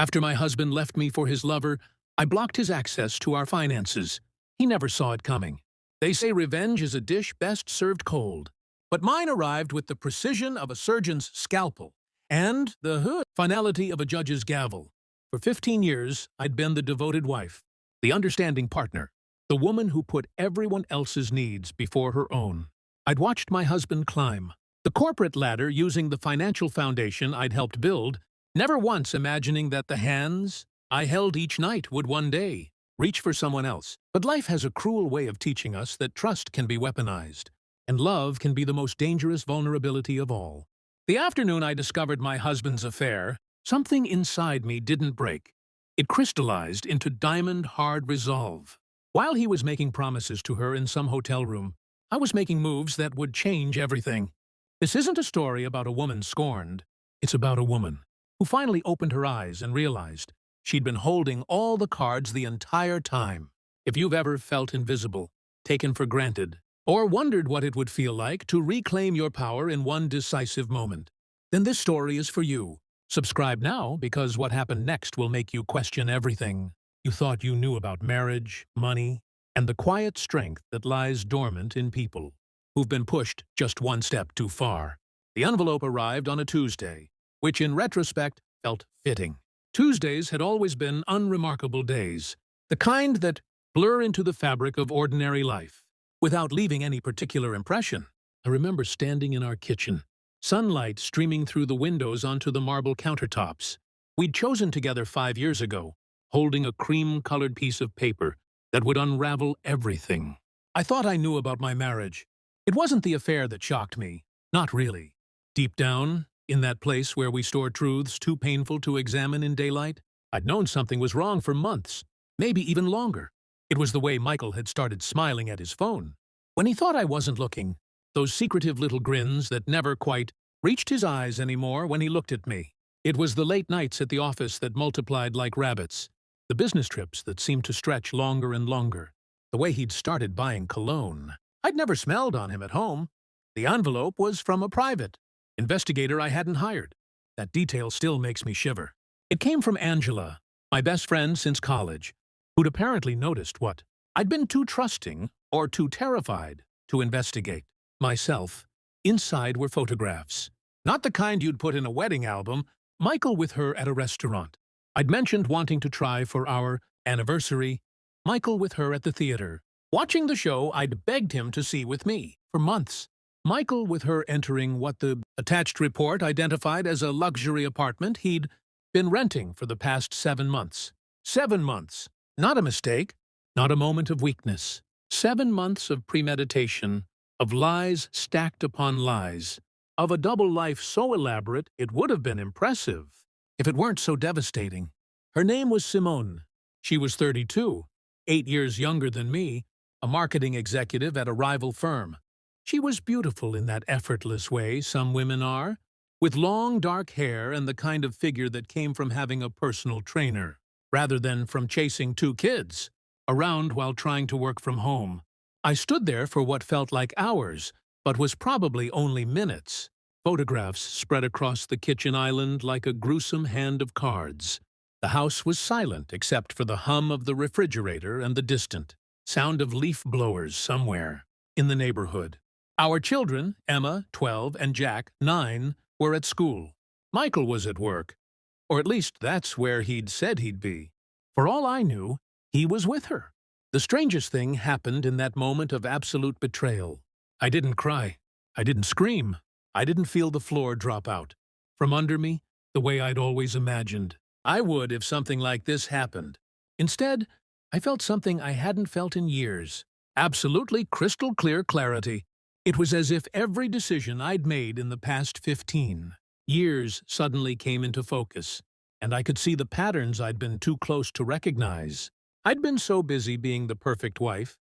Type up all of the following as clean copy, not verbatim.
After my husband left me for his lover, I blocked his access to our finances. He never saw it coming. They say revenge is a dish best served cold. But mine arrived with the precision of a surgeon's scalpel and the finality of a judge's gavel. For 15 years, I'd been the devoted wife, the understanding partner, the woman who put everyone else's needs before her own. I'd watched my husband climb the corporate ladder using the financial foundation I'd helped build, never once imagining that the hands I held each night would one day reach for someone else. But life has a cruel way of teaching us that trust can be weaponized, and love can be the most dangerous vulnerability of all. The afternoon I discovered my husband's affair, something inside me didn't break. It crystallized into diamond-hard resolve. While he was making promises to her in some hotel room, I was making moves that would change everything. This isn't a story about a woman scorned. It's about a woman who finally opened her eyes and realized she'd been holding all the cards the entire time. If you've ever felt invisible, taken for granted, or wondered what it would feel like to reclaim your power in one decisive moment, then this story is for you. Subscribe now, because what happened next will make you question everything you thought you knew about marriage, money, and the quiet strength that lies dormant in people who've been pushed just one step too far. The envelope arrived on a Tuesday, which in retrospect felt fitting. Tuesdays had always been unremarkable days, the kind that blur into the fabric of ordinary life, without leaving any particular impression. I remember standing in our kitchen, sunlight streaming through the windows onto the marble countertops. We'd chosen together 5 years ago, holding a cream-colored piece of paper that would unravel everything. I thought I knew about my marriage. It wasn't the affair that shocked me, not really. Deep down, in that place where we store truths too painful to examine in daylight, I'd known something was wrong for months, maybe even longer. It was the way Michael had started smiling at his phone. When he thought I wasn't looking, those secretive little grins that never quite reached his eyes anymore when he looked at me. It was the late nights at the office that multiplied like rabbits, the business trips that seemed to stretch longer and longer, the way he'd started buying cologne. I'd never smelled on him at home. The envelope was from a private investigator I hadn't hired. That detail still makes me shiver. It came from Angela, my best friend since college, who'd apparently noticed what I'd been too trusting or too terrified to investigate. Myself. Inside were photographs. Not the kind you'd put in a wedding album. Michael with her at a restaurant. I'd mentioned wanting to try for our anniversary. Michael with her at the theater. Watching the show I'd begged him to see with me for months. Michael with her entering what the attached report identified as a luxury apartment he'd been renting for the past 7 months. 7 months. Not a mistake. Not a moment of weakness. 7 months of premeditation, of lies stacked upon lies, of a double life so elaborate it would have been impressive if it weren't so devastating. Her name was Simone. She was 32, 8 years younger than me, a marketing executive at a rival firm. She was beautiful in that effortless way some women are, with long dark hair and the kind of figure that came from having a personal trainer, rather than from chasing 2 kids around while trying to work from home. I stood there for what felt like hours, but was probably only minutes. Photographs spread across the kitchen island like a gruesome hand of cards. The house was silent except for the hum of the refrigerator and the distant sound of leaf blowers somewhere in the neighborhood. Our children, Emma, 12, and Jack, 9, were at school. Michael was at work, or at least that's where he'd said he'd be. For all I knew, he was with her. The strangest thing happened in that moment of absolute betrayal. I didn't cry. I didn't scream. I didn't feel the floor drop out from under me the way I'd always imagined I would if something like this happened. Instead, I felt something I hadn't felt in years. Absolutely crystal clear clarity. It was as if every decision I'd made in the past 15 years suddenly came into focus, and I could see the patterns I'd been too close to recognize. I'd been so busy being the perfect wife,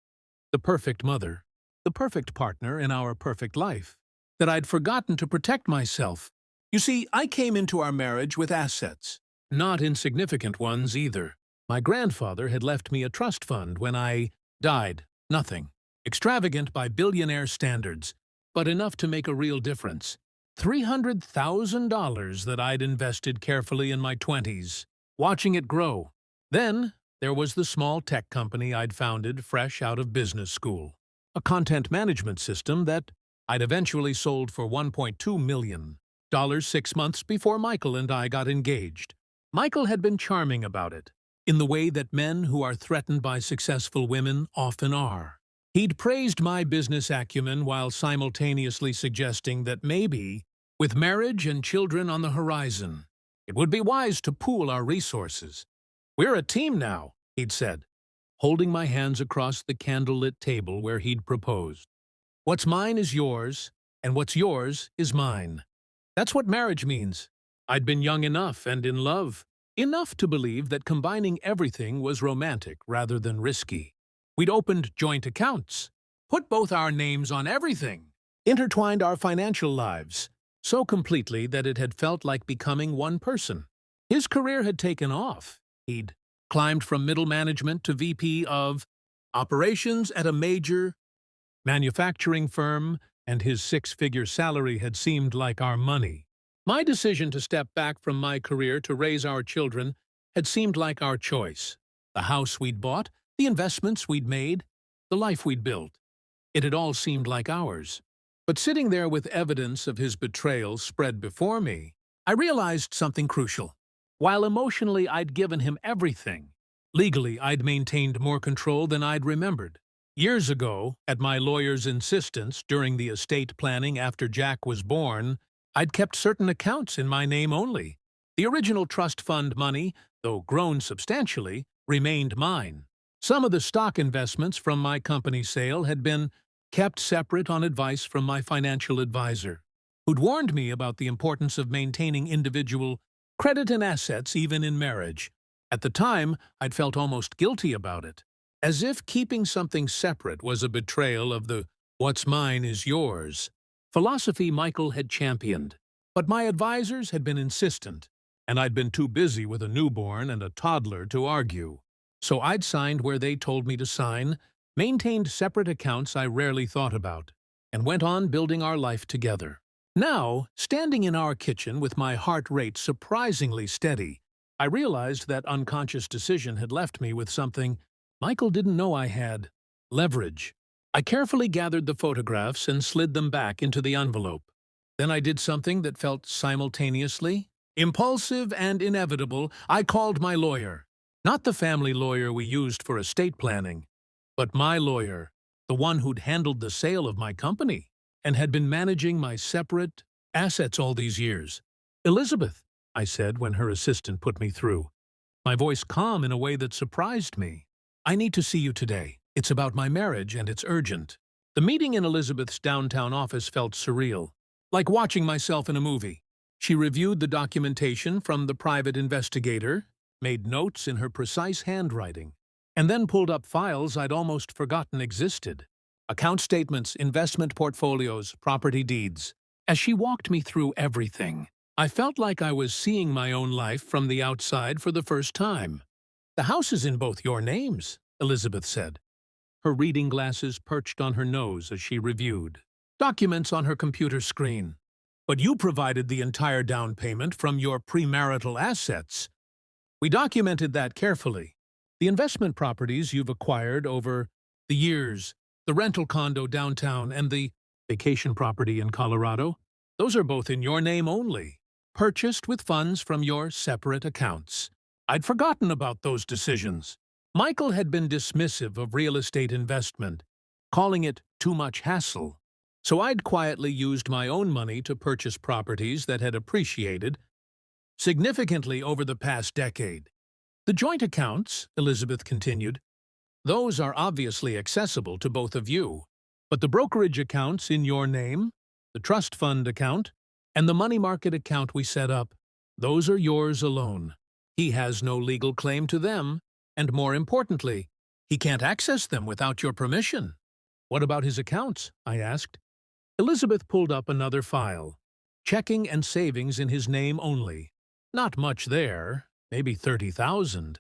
the perfect mother, the perfect partner in our perfect life, that I'd forgotten to protect myself. You see, I came into our marriage with assets. Not insignificant ones either. My grandfather had left me a trust fund when I died. Nothing extravagant by billionaire standards, but enough to make a real difference. $300,000 that I'd invested carefully in my 20s. watching it grow. Then, there was the small tech company I'd founded fresh out of business school, a content management system that I'd eventually sold for $1.2 million 6 months before Michael and I got engaged. Michael had been charming about it, in the way that men who are threatened by successful women often are. He'd praised my business acumen while simultaneously suggesting that maybe, with marriage and children on the horizon, it would be wise to pool our resources. "We're a team now," he'd said, holding my hands across the candlelit table where he'd proposed. "What's mine is yours, and what's yours is mine." That's what marriage means. I'd been young enough and in love, enough to believe that combining everything was romantic rather than risky. We'd opened joint accounts, put both our names on everything, intertwined our financial lives so completely that it had felt like becoming one person. His career had taken off. He'd climbed from middle management to VP of operations at a major manufacturing firm, and his six-figure salary had seemed like our money. My decision to step back from my career to raise our children had seemed like our choice. The house we'd bought, the investments we'd made, the life we'd built. It had all seemed like ours. But sitting there with evidence of his betrayal spread before me, I realized something crucial. While emotionally I'd given him everything, legally I'd maintained more control than I'd remembered. Years ago, at my lawyer's insistence during the estate planning after Jack was born, I'd kept certain accounts in my name only. The original trust fund money, though grown substantially, remained mine. Some of the stock investments from my company sale had been kept separate on advice from my financial advisor, who'd warned me about the importance of maintaining individual credit and assets even in marriage. At the time, I'd felt almost guilty about it, as if keeping something separate was a betrayal of the "what's mine is yours" philosophy Michael had championed. But my advisors had been insistent, and I'd been too busy with a newborn and a toddler to argue. So I'd signed where they told me to sign, maintained separate accounts I rarely thought about, and went on building our life together. Now, standing in our kitchen with my heart rate surprisingly steady, I realized that unconscious decision had left me with something Michael didn't know I had: leverage. I carefully gathered the photographs and slid them back into the envelope. Then I did something that felt simultaneously impulsive and inevitable. I called my lawyer. Not the family lawyer we used for estate planning, but my lawyer, the one who'd handled the sale of my company and had been managing my separate assets all these years. "Elizabeth," I said when her assistant put me through, my voice calm in a way that surprised me. "I need to see you today. It's about my marriage and it's urgent." The meeting in Elizabeth's downtown office felt surreal, like watching myself in a movie. She reviewed the documentation from the private investigator, made notes in her precise handwriting, and then pulled up files I'd almost forgotten existed. Account statements, investment portfolios, property deeds. As she walked me through everything, I felt like I was seeing my own life from the outside for the first time. "The house is in both your names," Elizabeth said, her reading glasses perched on her nose as she reviewed documents on her computer screen. "But you provided the entire down payment from your premarital assets." "We documented that carefully. The investment properties you've acquired over the years, the rental condo downtown and the vacation property in Colorado, those are both in your name only, purchased with funds from your separate accounts." I'd forgotten about those decisions. Michael had been dismissive of real estate investment, calling it too much hassle. So I'd quietly used my own money to purchase properties that had appreciated significantly over the past decade. "The joint accounts," Elizabeth continued, "those are obviously accessible to both of you. But the brokerage accounts in your name, the trust fund account, and the money market account we set up, those are yours alone. He has no legal claim to them, and more importantly, he can't access them without your permission." "What about his accounts?" I asked. Elizabeth pulled up another file. "Checking and savings in his name only. Not much there, maybe 30,000.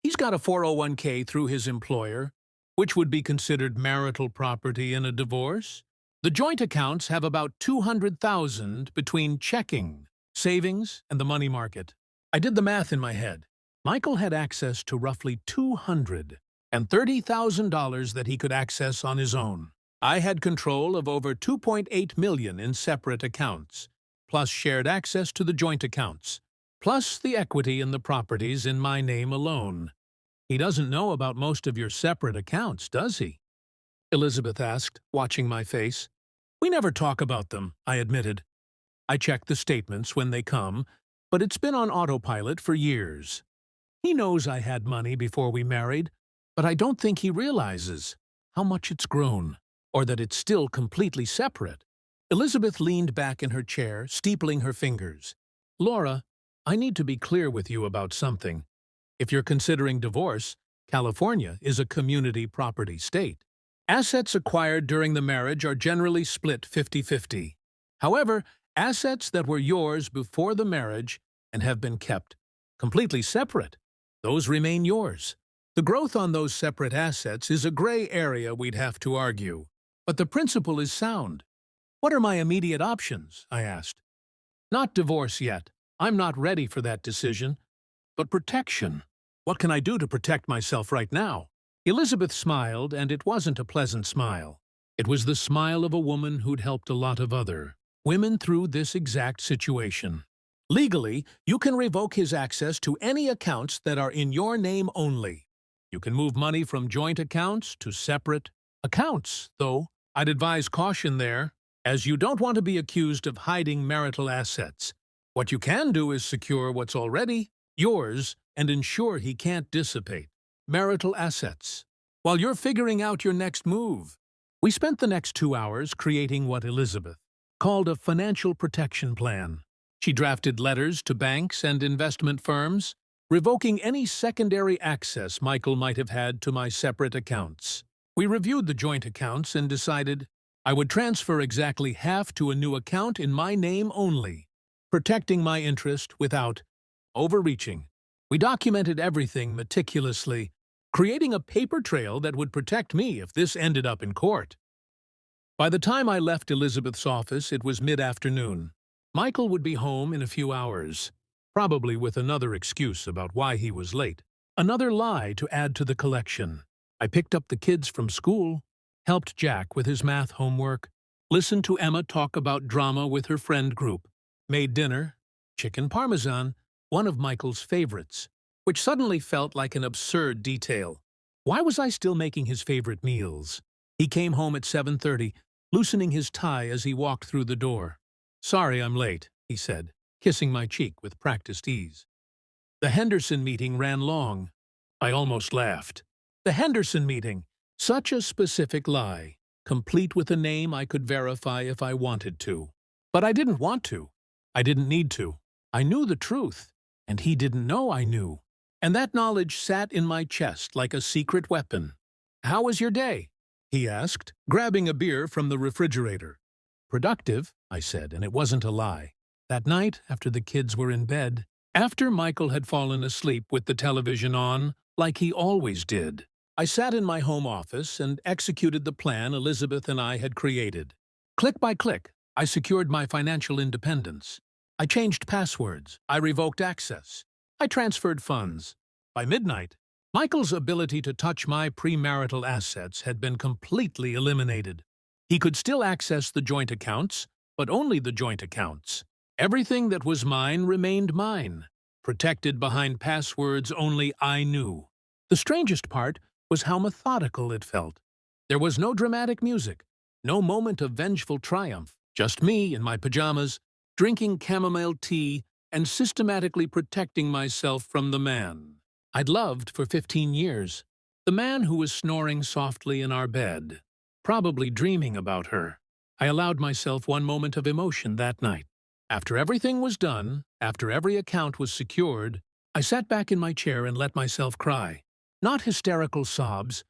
He's got a 401k through his employer, which would be considered marital property in a divorce. The joint accounts have about 200,000 between checking, savings, and the money market." I did the math in my head. Michael had access to roughly $230,000 that he could access on his own. I had control of over $2.8 million in separate accounts, plus shared access to the joint accounts, plus the equity in the properties in my name alone. He doesn't know about most of your separate accounts, does he? Elizabeth asked, watching my face. We never talk about them, I admitted. I check the statements when they come, but it's been on autopilot for years. He knows I had money before we married, but I don't think he realizes how much it's grown, or that it's still completely separate. Elizabeth leaned back in her chair, steepling her fingers. Laura, I need to be clear with you about something. If you're considering divorce, California is a community property state. Assets acquired during the marriage are generally split 50-50. However, assets that were yours before the marriage and have been kept completely separate, those remain yours. The growth on those separate assets is a gray area we'd have to argue, but the principle is sound. What are my immediate options? I asked. Not divorce yet. I'm not ready for that decision. But protection. What can I do to protect myself right now? Elizabeth smiled, and it wasn't a pleasant smile. It was the smile of a woman who'd helped a lot of other women through this exact situation. Legally, you can revoke his access to any accounts that are in your name only. You can move money from joint accounts to separate accounts, though I'd advise caution there, as you don't want to be accused of hiding marital assets. What you can do is secure what's already yours and ensure he can't dissipate marital assets while you're figuring out your next move. We spent the next 2 hours creating what Elizabeth called a financial protection plan. She drafted letters to banks and investment firms, revoking any secondary access Michael might have had to my separate accounts. We reviewed the joint accounts and decided I would transfer exactly half to a new account in my name only, protecting my interest without overreaching. We documented everything meticulously, creating a paper trail that would protect me if this ended up in court. By the time I left Elizabeth's office, it was mid-afternoon. Michael would be home in a few hours, probably with another excuse about why he was late. Another lie to add to the collection. I picked up the kids from school, helped Jack with his math homework, listened to Emma talk about drama with her friend group, made dinner, chicken parmesan, one of Michael's favorites, which suddenly felt like an absurd detail. Why was I still making his favorite meals? He came home at 7:30, loosening his tie as he walked through the door. Sorry I'm late, he said, kissing my cheek with practiced ease. The Henderson meeting ran long. I almost laughed. The Henderson meeting. Such a specific lie, complete with a name I could verify if I wanted to. But I didn't want to. I didn't need to. I knew the truth, and he didn't know I knew. And that knowledge sat in my chest like a secret weapon. How was your day? He asked, grabbing a beer from the refrigerator. Productive, I said, and it wasn't a lie. That night, after the kids were in bed, after Michael had fallen asleep with the television on, like he always did, I sat in my home office and executed the plan Elizabeth and I had created. Click by click, I secured my financial independence. I changed passwords. I revoked access. I transferred funds. By midnight, Michael's ability to touch my premarital assets had been completely eliminated. He could still access the joint accounts, but only the joint accounts. Everything that was mine remained mine, protected behind passwords only I knew. The strangest part was how methodical it felt. There was no dramatic music, no moment of vengeful triumph, just me in my pajamas, drinking chamomile tea and systematically protecting myself from the man I'd loved for 15 years. The man who was snoring softly in our bed, probably dreaming about her. I allowed myself one moment of emotion that night. After everything was done, after every account was secured, I sat back in my chair and let myself cry. Not hysterical sobs,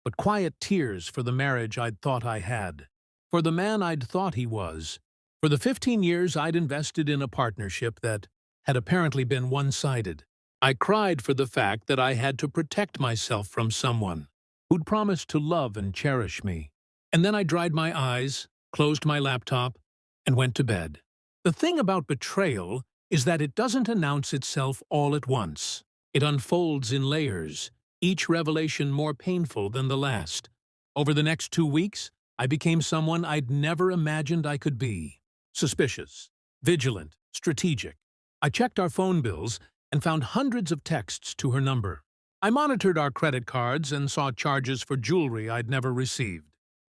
but quiet tears for the marriage I'd thought I had, for the man I'd thought he was, for the 15 years I'd invested in a partnership that had apparently been one-sided. I cried for the fact that I had to protect myself from someone who'd promised to love and cherish me. And then I dried my eyes, closed my laptop, and went to bed. The thing about betrayal is that it doesn't announce itself all at once. It unfolds in layers, each revelation more painful than the last. Over the next 2 weeks, I became someone I'd never imagined I could be. Suspicious, vigilant, strategic. I checked our phone bills and found hundreds of texts to her number. I monitored our credit cards and saw charges for jewelry I'd never received.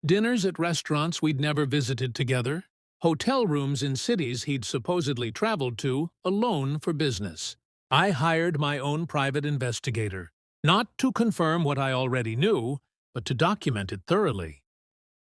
Dinners at restaurants we'd never visited together. Hotel rooms in cities he'd supposedly traveled to, alone for business. I hired my own private investigator, not to confirm what I already knew, but to document it thoroughly.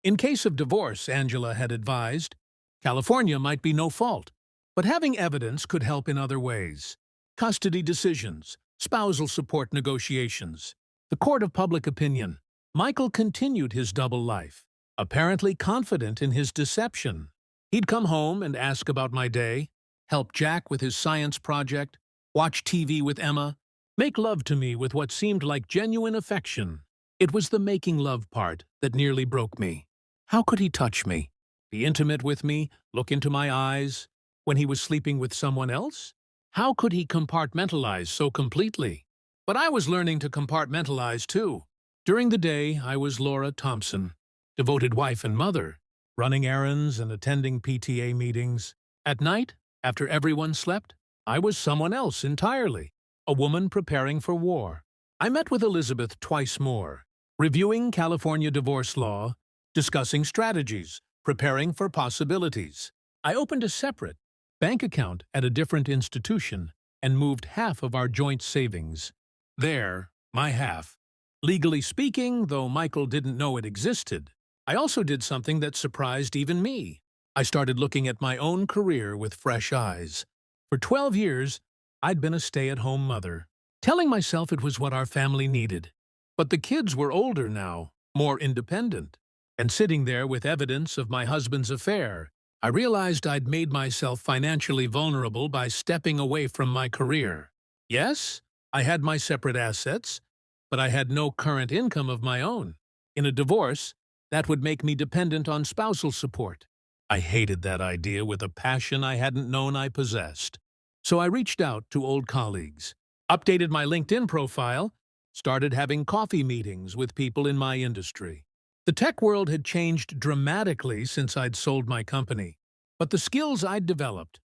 In case of divorce, Angela had advised, California might be no fault, but having evidence could help in other ways. Custody decisions, spousal support negotiations, the court of public opinion. Michael continued his double life, apparently confident in his deception. He'd come home and ask about my day, help Jack with his science project, watch TV with Emma, make love to me with what seemed like genuine affection. It was the making love part that nearly broke me. How could he touch me, be intimate with me, look into my eyes, when he was sleeping with someone else? How could he compartmentalize so completely? But I was learning to compartmentalize too. During the day, I was Laura Thompson, devoted wife and mother, running errands and attending PTA meetings. At night, after everyone slept, I was someone else entirely, a woman preparing for war. I met with Elizabeth twice more, reviewing California divorce law, discussing strategies, preparing for possibilities. I opened a separate bank account at a different institution and moved half of our joint savings. There, my half. Legally speaking, though Michael didn't know it existed, I also did something that surprised even me. I started looking at my own career with fresh eyes. For 12 years, I'd been a stay-at-home mother, telling myself it was what our family needed. But the kids were older now, more independent. And sitting there with evidence of my husband's affair, I realized I'd made myself financially vulnerable by stepping away from my career. Yes, I had my separate assets, but I had no current income of my own. In a divorce, that would make me dependent on spousal support. I hated that idea with a passion I hadn't known I possessed. So I reached out to old colleagues, updated my LinkedIn profile, started having coffee meetings with people in my industry. The tech world had changed dramatically since I'd sold my company, but the skills I'd developed,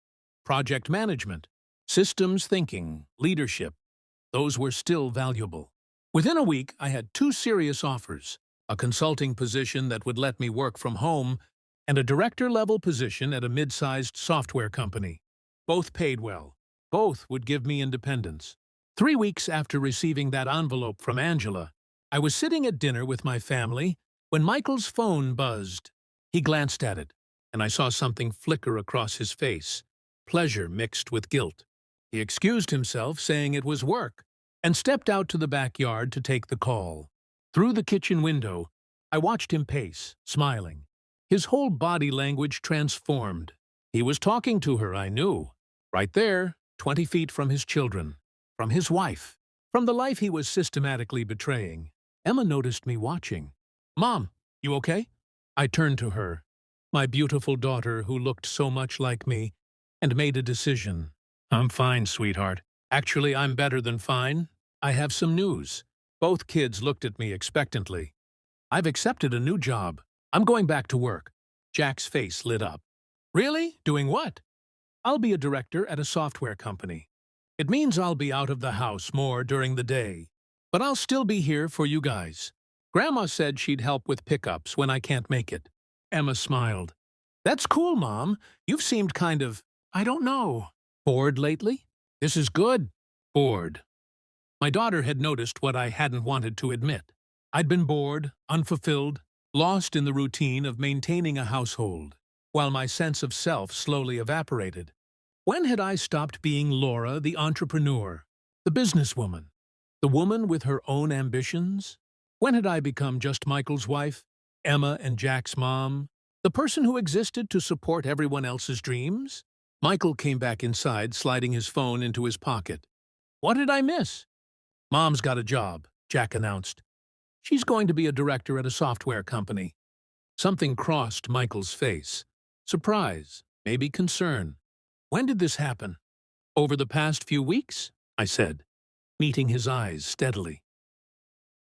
project management, systems thinking, leadership, those were still valuable. Within a week, I had 2 serious offers, a consulting position that would let me work from home and a director-level position at a mid-sized software company. Both paid well. Both would give me independence. 3 weeks after receiving that envelope from Angela, I was sitting at dinner with my family when Michael's phone buzzed. He glanced at it, and I saw something flicker across his face, pleasure mixed with guilt. He excused himself, saying it was work, and stepped out to the backyard to take the call. Through the kitchen window, I watched him pace, smiling. His whole body language transformed. He was talking to her, I knew. Right there, 20 feet from his children, from his wife, from the life he was systematically betraying. Emma noticed me watching. "Mom, you okay?" I turned to her, my beautiful daughter who looked so much like me, and made a decision. "I'm fine, sweetheart. Actually, I'm better than fine. I have some news." Both kids looked at me expectantly. "I've accepted a new job. I'm going back to work." Jack's face lit up. "Really? Doing what?" "I'll be a director at a software company. It means I'll be out of the house more during the day, but I'll still be here for you guys. Grandma said she'd help with pickups when I can't make it." Emma smiled. "That's cool, Mom. You've seemed kind of, I don't know, bored lately?" "This is good." Bored. My daughter had noticed what I hadn't wanted to admit. I'd been bored, unfulfilled, lost in the routine of maintaining a household, while my sense of self slowly evaporated. When had I stopped being Laura, the entrepreneur, the businesswoman, the woman with her own ambitions? When had I become just Michael's wife, Emma and Jack's mom, the person who existed to support everyone else's dreams? Michael came back inside, sliding his phone into his pocket. "What did I miss?" "Mom's got a job," Jack announced. "She's going to be a director at a software company." Something crossed Michael's face. Surprise, maybe concern. "When did this happen?" "Over the past few weeks," I said. meeting his eyes steadily.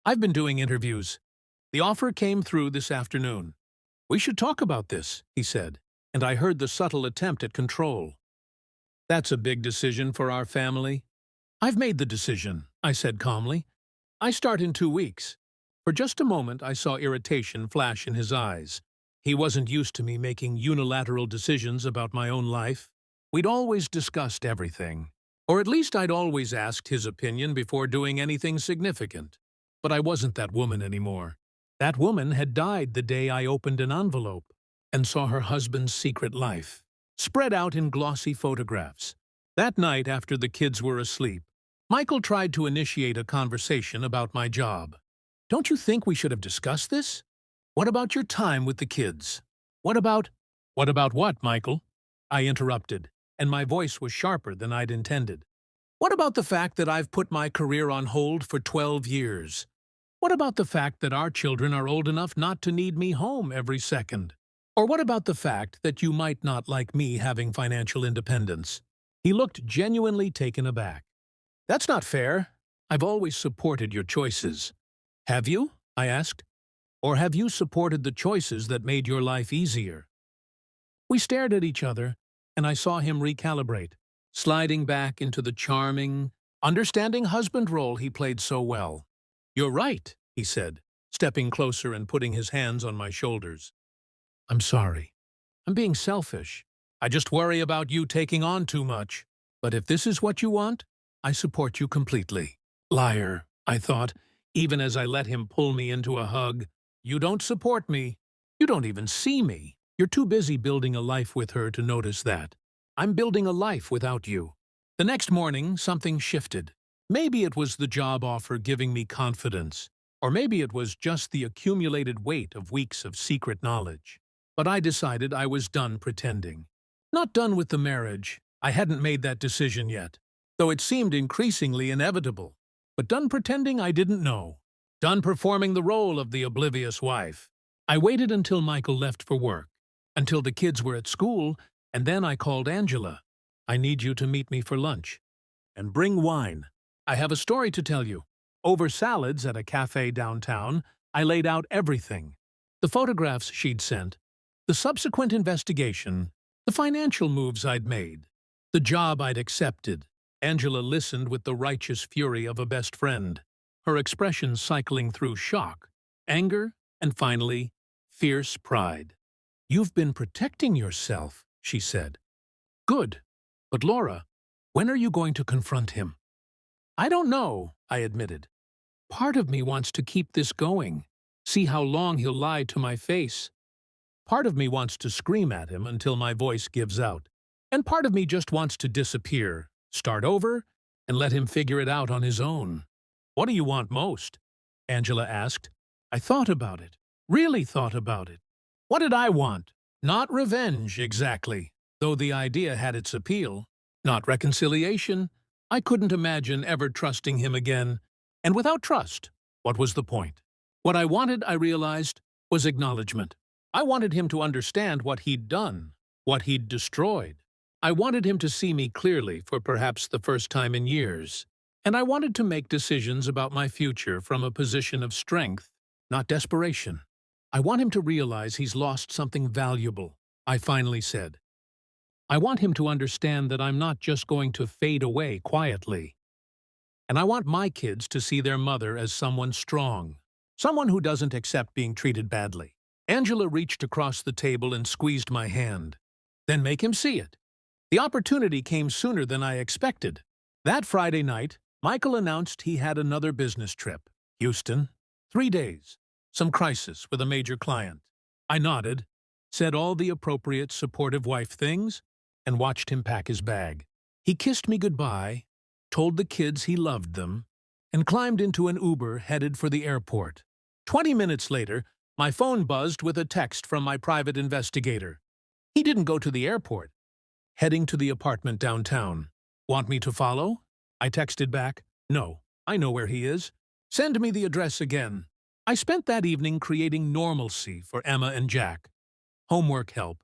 "I've been doing interviews. The offer came through this afternoon. We should talk about this," he said, and I heard the subtle attempt at control. "That's a big decision for our family." "I've made the decision," I said calmly. "I start in 2 weeks." For just a moment I saw irritation flash in his eyes. He wasn't used to me making unilateral decisions about my own life. We'd always discussed everything. Or at least I'd always asked his opinion before doing anything significant. But I wasn't that woman anymore. That woman had died the day I opened an envelope and saw her husband's secret life, spread out in glossy photographs. That night, after the kids were asleep, Michael tried to initiate a conversation about my job. "Don't you think we should have discussed this? What about your time with the kids? What about—" "What about what, Michael?" I interrupted, and my voice was sharper than I'd intended. "What about the fact that I've put my career on hold for 12 years? What about the fact that our children are old enough not to need me home every second? Or what about the fact that you might not like me having financial independence?" He looked genuinely taken aback. "That's not fair. I've always supported your choices." "Have you?" I asked. "Or have you supported the choices that made your life easier?" We stared at each other, and I saw him recalibrate, sliding back into the charming, understanding husband role he played so well. "You're right," he said, stepping closer and putting his hands on my shoulders. "I'm sorry. I'm being selfish. I just worry about you taking on too much. But if this is what you want, I support you completely." Liar, I thought, even as I let him pull me into a hug. "You don't support me. You don't even see me. You're too busy building a life with her to notice that. I'm building a life without you." The next morning, something shifted. Maybe it was the job offer giving me confidence, or maybe it was just the accumulated weight of weeks of secret knowledge. But I decided I was done pretending. Not done with the marriage. I hadn't made that decision yet, though it seemed increasingly inevitable. But done pretending I didn't know. Done performing the role of the oblivious wife. I waited until Michael left for work, until the kids were at school, and then I called Angela. "I need you to meet me for lunch. And bring wine. I have a story to tell you." Over salads at a cafe downtown, I laid out everything. The photographs she'd sent, the subsequent investigation, the financial moves I'd made, the job I'd accepted. Angela listened with the righteous fury of a best friend, her expression cycling through shock, anger, and finally, fierce pride. "You've been protecting yourself," she said. "Good. But Laura, when are you going to confront him?" "I don't know," I admitted. "Part of me wants to keep this going, see how long he'll lie to my face. Part of me wants to scream at him until my voice gives out. And part of me just wants to disappear, start over, and let him figure it out on his own." "What do you want most?" Angela asked. I thought about it, really thought about it. What did I want? Not revenge, exactly, though the idea had its appeal. Not reconciliation. I couldn't imagine ever trusting him again. And without trust, what was the point? What I wanted, I realized, was acknowledgement. I wanted him to understand what he'd done, what he'd destroyed. I wanted him to see me clearly for perhaps the first time in years. And I wanted to make decisions about my future from a position of strength, not desperation. "I want him to realize he's lost something valuable," I finally said. "I want him to understand that I'm not just going to fade away quietly. And I want my kids to see their mother as someone strong, someone who doesn't accept being treated badly." Angela reached across the table and squeezed my hand. "Then make him see it." The opportunity came sooner than I expected. That Friday night, Michael announced he had another business trip. Houston. 3 days. Some crisis with a major client. I nodded, said all the appropriate supportive wife things, and watched him pack his bag. He kissed me goodbye, told the kids he loved them, and climbed into an Uber headed for the airport. 20 minutes later, my phone buzzed with a text from my private investigator. He didn't go to the airport. Heading to the apartment downtown. "Want me to follow?" I texted back. "No, I know where he is. Send me the address again." I spent that evening creating normalcy for Emma and Jack. Homework help,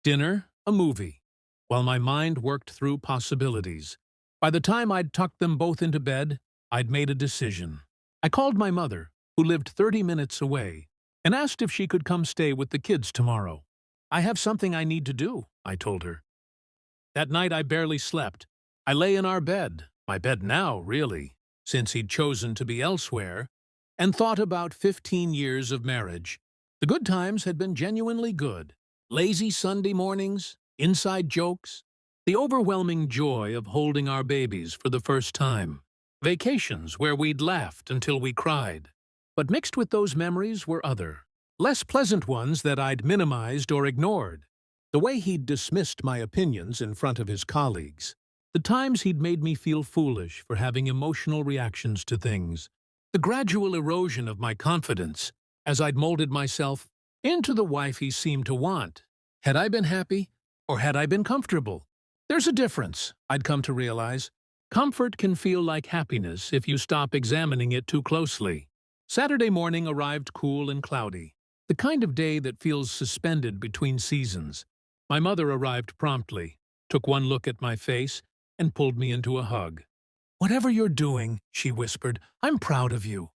dinner, a movie, while my mind worked through possibilities. By the time I'd tucked them both into bed, I'd made a decision. I called my mother, who lived 30 minutes away, and asked if she could come stay with the kids tomorrow. I have something I need to do, I told her. That night I barely slept. I lay in our bed, my bed now, really, since he'd chosen to be elsewhere, and thought about 15 years of marriage. The good times had been genuinely good. Lazy Sunday mornings, inside jokes, the overwhelming joy of holding our babies for the first time. Vacations where we'd laughed until we cried. But mixed with those memories were other, less pleasant ones that I'd minimized or ignored. The way he'd dismissed my opinions in front of his colleagues. The times he'd made me feel foolish for having emotional reactions to things. The gradual erosion of my confidence as I'd molded myself into the wife he seemed to want. Had I been happy, or had I been comfortable? There's a difference, I'd come to realize. Comfort can feel like happiness if you stop examining it too closely. Saturday morning arrived cool and cloudy, the kind of day that feels suspended between seasons. My mother arrived promptly, took one look at my face, and pulled me into a hug. "Whatever you're doing," she whispered, "I'm proud of you."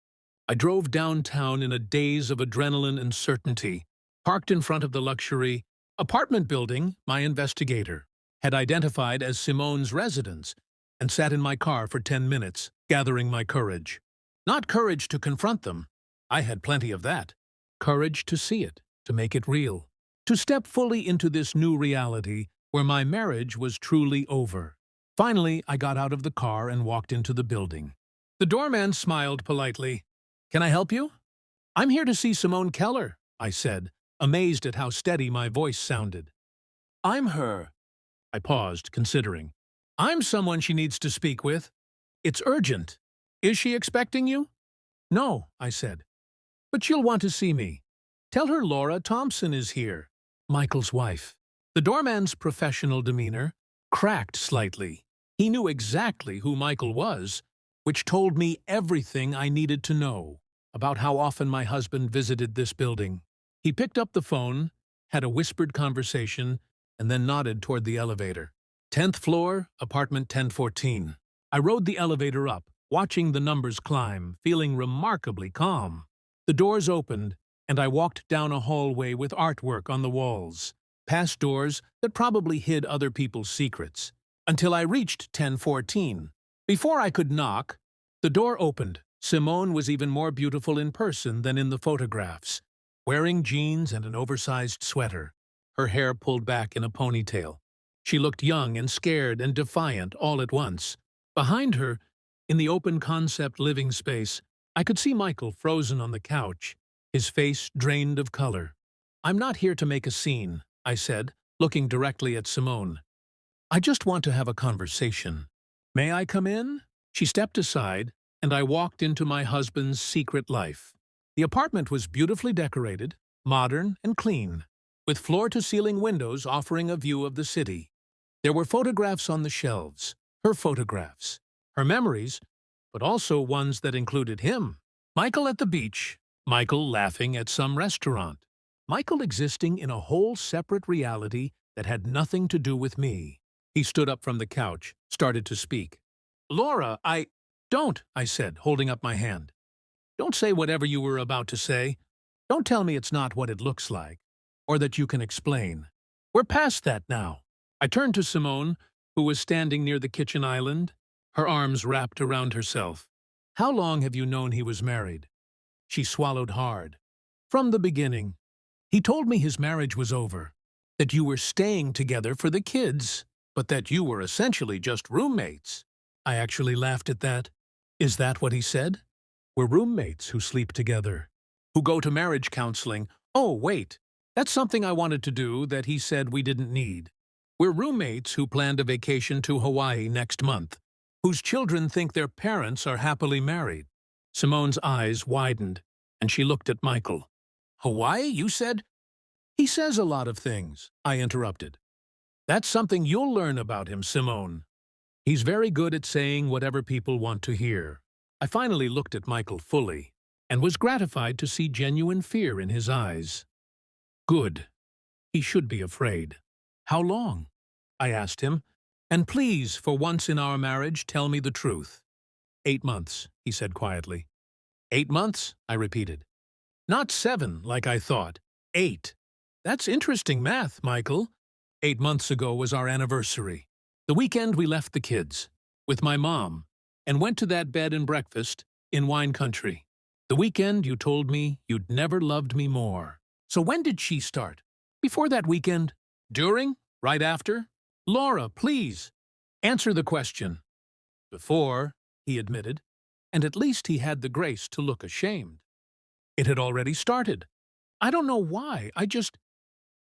I drove downtown in a daze of adrenaline and certainty, parked in front of the luxury apartment building my investigator had identified as Simone's residence, and sat in my car for 10 minutes, gathering my courage. Not courage to confront them. I had plenty of that. Courage to see it, to make it real. To step fully into this new reality where my marriage was truly over. Finally, I got out of the car and walked into the building. The doorman smiled politely. "Can I help you?" "I'm here to see Simone Keller," I said, amazed at how steady my voice sounded. "I'm her." I paused, considering. "I'm someone she needs to speak with. It's urgent. Is she expecting you?" "No," I said. "But she'll want to see me. Tell her Laura Thompson is here." Michael's wife. The doorman's professional demeanor cracked slightly. He knew exactly who Michael was, which told me everything I needed to know about how often my husband visited this building. He picked up the phone, had a whispered conversation, and then nodded toward the elevator. 10th floor, apartment 1014. I rode the elevator up, watching the numbers climb, feeling remarkably calm. The doors opened, and I walked down a hallway with artwork on the walls, past doors that probably hid other people's secrets, until I reached 1014. Before I could knock, the door opened. Simone was even more beautiful in person than in the photographs, wearing jeans and an oversized sweater, her hair pulled back in a ponytail. She looked young and scared and defiant all at once. Behind her, in the open-concept living space, I could see Michael frozen on the couch, his face drained of color. "I'm not here to make a scene," I said, looking directly at Simone. "I just want to have a conversation. May I come in?" She stepped aside, and I walked into my husband's secret life. The apartment was beautifully decorated, modern and clean, with floor-to-ceiling windows offering a view of the city. There were photographs on the shelves, her photographs, her memories, but also ones that included him. Michael at the beach, Michael laughing at some restaurant, Michael existing in a whole separate reality that had nothing to do with me. He stood up from the couch, started to speak. "Laura, Don't," I said, holding up my hand. "Don't say whatever you were about to say. Don't tell me it's not what it looks like, or that you can explain. We're past that now." I turned to Simone, who was standing near the kitchen island, her arms wrapped around herself. "How long have you known he was married?" She swallowed hard. "From the beginning. He told me his marriage was over, that you were staying together for the kids, but that you were essentially just roommates." I actually laughed at that. "Is that what he said? We're roommates who sleep together, who go to marriage counseling. Oh, wait, that's something I wanted to do that he said we didn't need. We're roommates who planned a vacation to Hawaii next month, whose children think their parents are happily married." Simone's eyes widened, and she looked at Michael. "Hawaii, you said?" "He says a lot of things," I interrupted. "That's something you'll learn about him, Simone. He's very good at saying whatever people want to hear." I finally looked at Michael fully, and was gratified to see genuine fear in his eyes. Good. He should be afraid. "How long?" I asked him. "And please, for once in our marriage, tell me the truth." 8 months, he said quietly. 8 months, I repeated. Not 7, like I thought. 8. That's interesting math, Michael. 8 months ago was our anniversary. The weekend we left the kids, with my mom, and went to that bed and breakfast in wine country. The weekend you told me you'd never loved me more. So when did she start? Before that weekend? During? Right after? Laura, please, answer the question. Before, he admitted, and at least he had the grace to look ashamed. It had already started. I don't know why,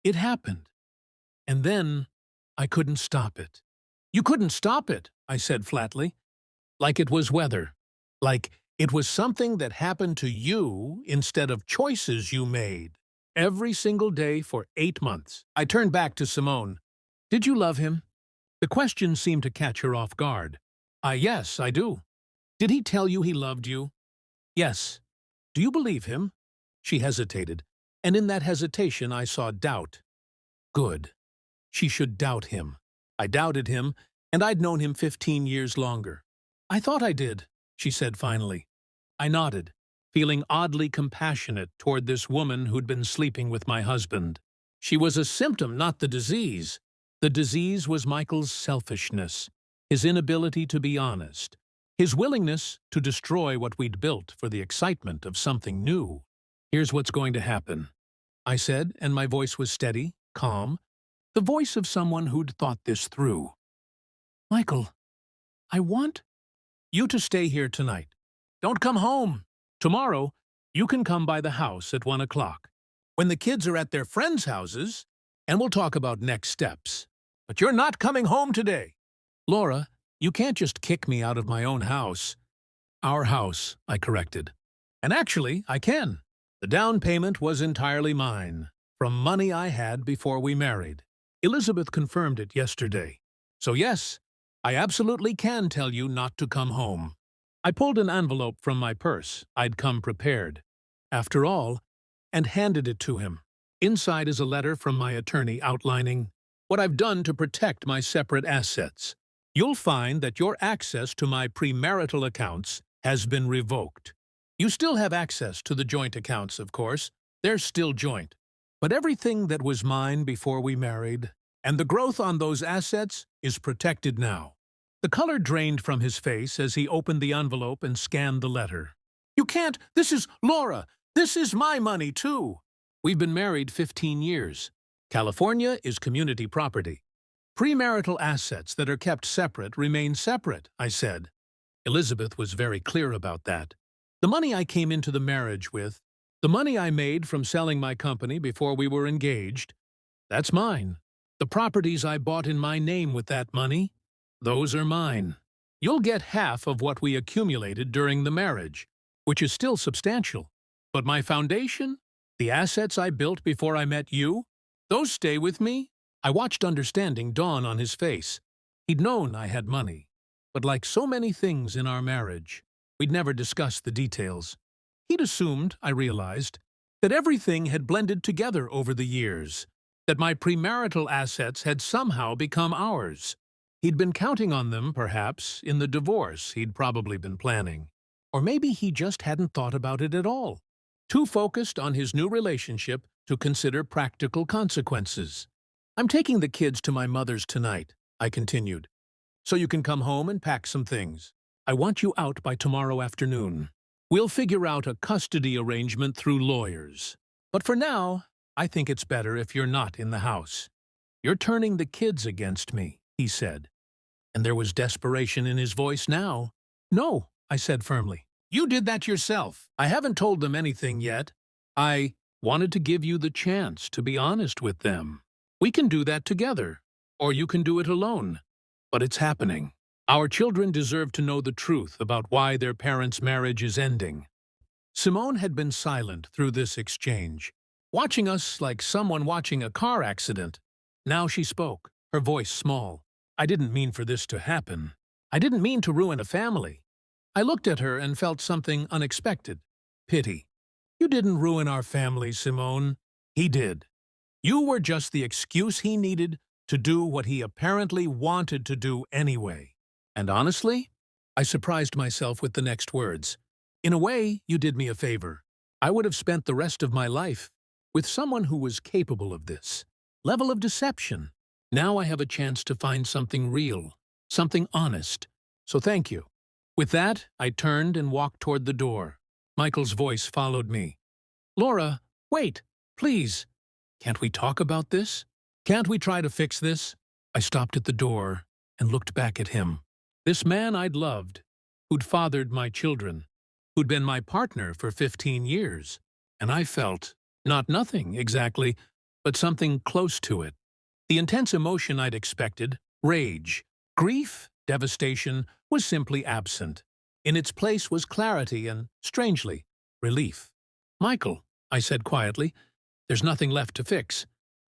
it happened. And then I couldn't stop it. You couldn't stop it, I said flatly. Like it was weather. Like it was something that happened to you instead of choices you made. Every single day for 8 months. I turned back to Simone. Did you love him? The question seemed to catch her off guard. Yes, I do. Did he tell you he loved you? Yes. Do you believe him? She hesitated, and in that hesitation I saw doubt. Good. She should doubt him. I doubted him, and I'd known him 15 years longer. I thought I did, she said finally. I nodded, feeling oddly compassionate toward this woman who'd been sleeping with my husband. She was a symptom, not the disease. The disease was Michael's selfishness, his inability to be honest, his willingness to destroy what we'd built for the excitement of something new. Here's what's going to happen, I said, and my voice was steady, calm, the voice of someone who'd thought this through. Michael, I want you to stay here tonight. Don't come home. Tomorrow, you can come by the house at 1 o'clock. When the kids are at their friends' houses, and we'll talk about next steps. But you're not coming home today. Laura, you can't just kick me out of my own house. Our house, I corrected. And actually, I can. The down payment was entirely mine, from money I had before we married. Elizabeth confirmed it yesterday. So yes, I absolutely can tell you not to come home. I pulled an envelope from my purse. I'd come prepared, after all, and handed it to him. Inside is a letter from my attorney outlining what I've done to protect my separate assets. You'll find that your access to my premarital accounts has been revoked. You still have access to the joint accounts, of course. They're still joint. But everything that was mine before we married, and the growth on those assets, is protected now. The color drained from his face as he opened the envelope and scanned the letter. You can't! This is Laura! This is my money, too! We've been married 15 years. California is community property. Premarital assets that are kept separate remain separate, I said. Elizabeth was very clear about that. The money I came into the marriage with, the money I made from selling my company before we were engaged, that's mine. The properties I bought in my name with that money, those are mine. You'll get half of what we accumulated during the marriage, which is still substantial. But my foundation, the assets I built before I met you, those stay with me. I watched understanding dawn on his face. He'd known I had money, but like so many things in our marriage, we'd never discussed the details. He'd assumed, I realized, that everything had blended together over the years, that my premarital assets had somehow become ours. He'd been counting on them, perhaps, in the divorce he'd probably been planning. Or maybe he just hadn't thought about it at all, too focused on his new relationship to consider practical consequences. I'm taking the kids to my mother's tonight, I continued, so you can come home and pack some things. I want you out by tomorrow afternoon. We'll figure out a custody arrangement through lawyers. But for now, I think it's better if you're not in the house. You're turning the kids against me, he said. And there was desperation in his voice now. No, I said firmly. You did that yourself. I haven't told them anything yet. I wanted to give you the chance to be honest with them. We can do that together, or you can do it alone. But it's happening. Our children deserve to know the truth about why their parents' marriage is ending. Simone had been silent through this exchange, watching us like someone watching a car accident. Now she spoke, her voice small. I didn't mean for this to happen. I didn't mean to ruin a family. I looked at her and felt something unexpected. Pity. You didn't ruin our family, Simone. He did. You were just the excuse he needed to do what he apparently wanted to do anyway. And honestly, I surprised myself with the next words. In a way, you did me a favor. I would have spent the rest of my life with someone who was capable of this level of deception. Now I have a chance to find something real, something honest. So thank you. With that, I turned and walked toward the door. Michael's voice followed me. Laura, wait, please. Can't we talk about this? Can't we try to fix this? I stopped at the door and looked back at him. This man I'd loved, who'd fathered my children, who'd been my partner for 15 years. And I felt, not nothing exactly, but something close to it. The intense emotion I'd expected, rage, grief, devastation, was simply absent. In its place was clarity and, strangely, relief. Michael, I said quietly, there's nothing left to fix.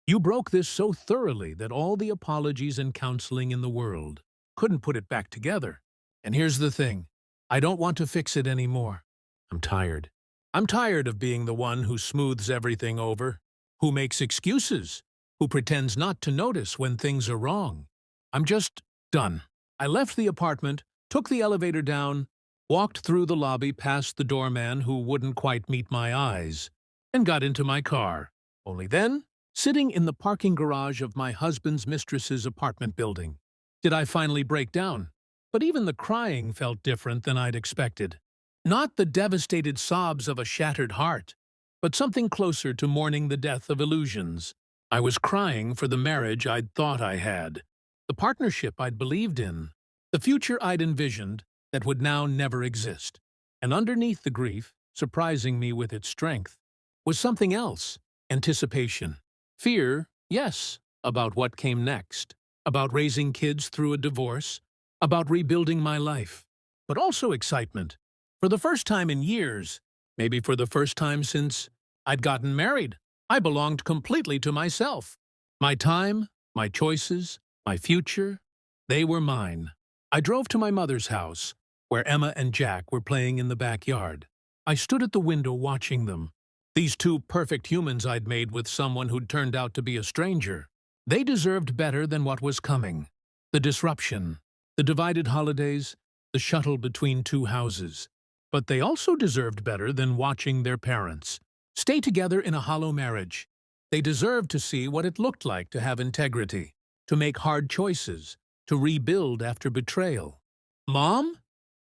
You broke this so thoroughly that all the apologies and counseling in the world couldn't put it back together. And here's the thing. I don't want to fix it anymore. I'm tired. I'm tired of being the one who smooths everything over, who makes excuses, who pretends not to notice when things are wrong. I'm just done. I left the apartment, took the elevator down, walked through the lobby past the doorman who wouldn't quite meet my eyes, and got into my car. Only then, sitting in the parking garage of my husband's mistress's apartment building, did I finally break down. But even the crying felt different than I'd expected. Not the devastated sobs of a shattered heart, but something closer to mourning the death of illusions. I was crying for the marriage I'd thought I had, the partnership I'd believed in, the future I'd envisioned that would now never exist. And underneath the grief, surprising me with its strength, was something else, anticipation. Fear, yes, about what came next, about raising kids through a divorce, about rebuilding my life, but also excitement. For the first time in years, maybe for the first time since I'd gotten married, I belonged completely to myself. My time, my choices, my future, they were mine. I drove to my mother's house, where Emma and Jack were playing in the backyard. I stood at the window watching them. These two perfect humans I'd made with someone who'd turned out to be a stranger. They deserved better than what was coming. The disruption, the divided holidays, the shuttle between two houses. But they also deserved better than watching their parents stay together in a hollow marriage. They deserved to see what it looked like to have integrity, to make hard choices, to rebuild after betrayal. Mom?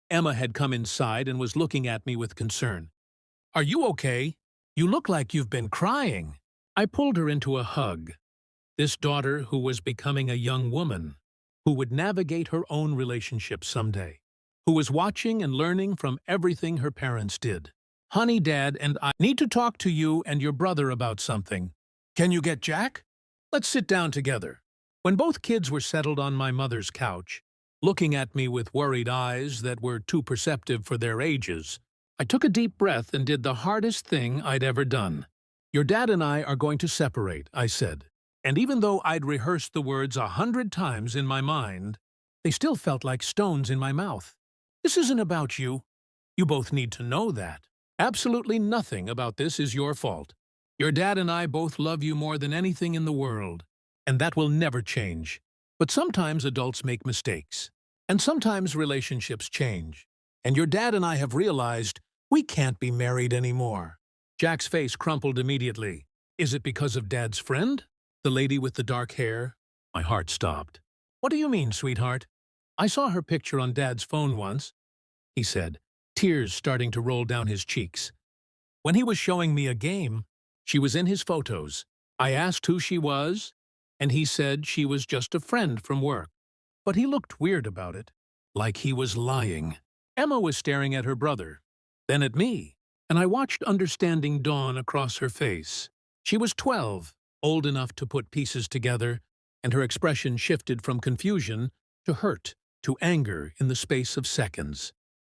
Emma had come inside and was looking at me with concern. Are you okay? You look like you've been crying. I pulled her into a hug. This daughter who was becoming a young woman, who would navigate her own relationship someday, who was watching and learning from everything her parents did. Honey, Dad and I need to talk to you and your brother about something. Can you get Jack? Let's sit down together. When both kids were settled on my mother's couch, looking at me with worried eyes that were too perceptive for their ages, I took a deep breath and did the hardest thing I'd ever done. Your dad and I are going to separate, I said. And even though I'd rehearsed the words 100 times in my mind, they still felt like stones in my mouth. This isn't about you. You both need to know that. Absolutely nothing about this is your fault. Your dad and I both love you more than anything in the world, and that will never change. But sometimes adults make mistakes, and sometimes relationships change. And your dad and I have realized we can't be married anymore. Jack's face crumpled immediately. Is it because of Dad's friend? The lady with the dark hair? My heart stopped. What do you mean, sweetheart? I saw her picture on Dad's phone once, he said, tears starting to roll down his cheeks. When he was showing me a game, she was in his photos. I asked who she was, and he said she was just a friend from work. But he looked weird about it, like he was lying. Emma was staring at her brother, then at me, and I watched understanding dawn across her face. She was 12, old enough to put pieces together, and her expression shifted from confusion to hurt, to anger in the space of seconds.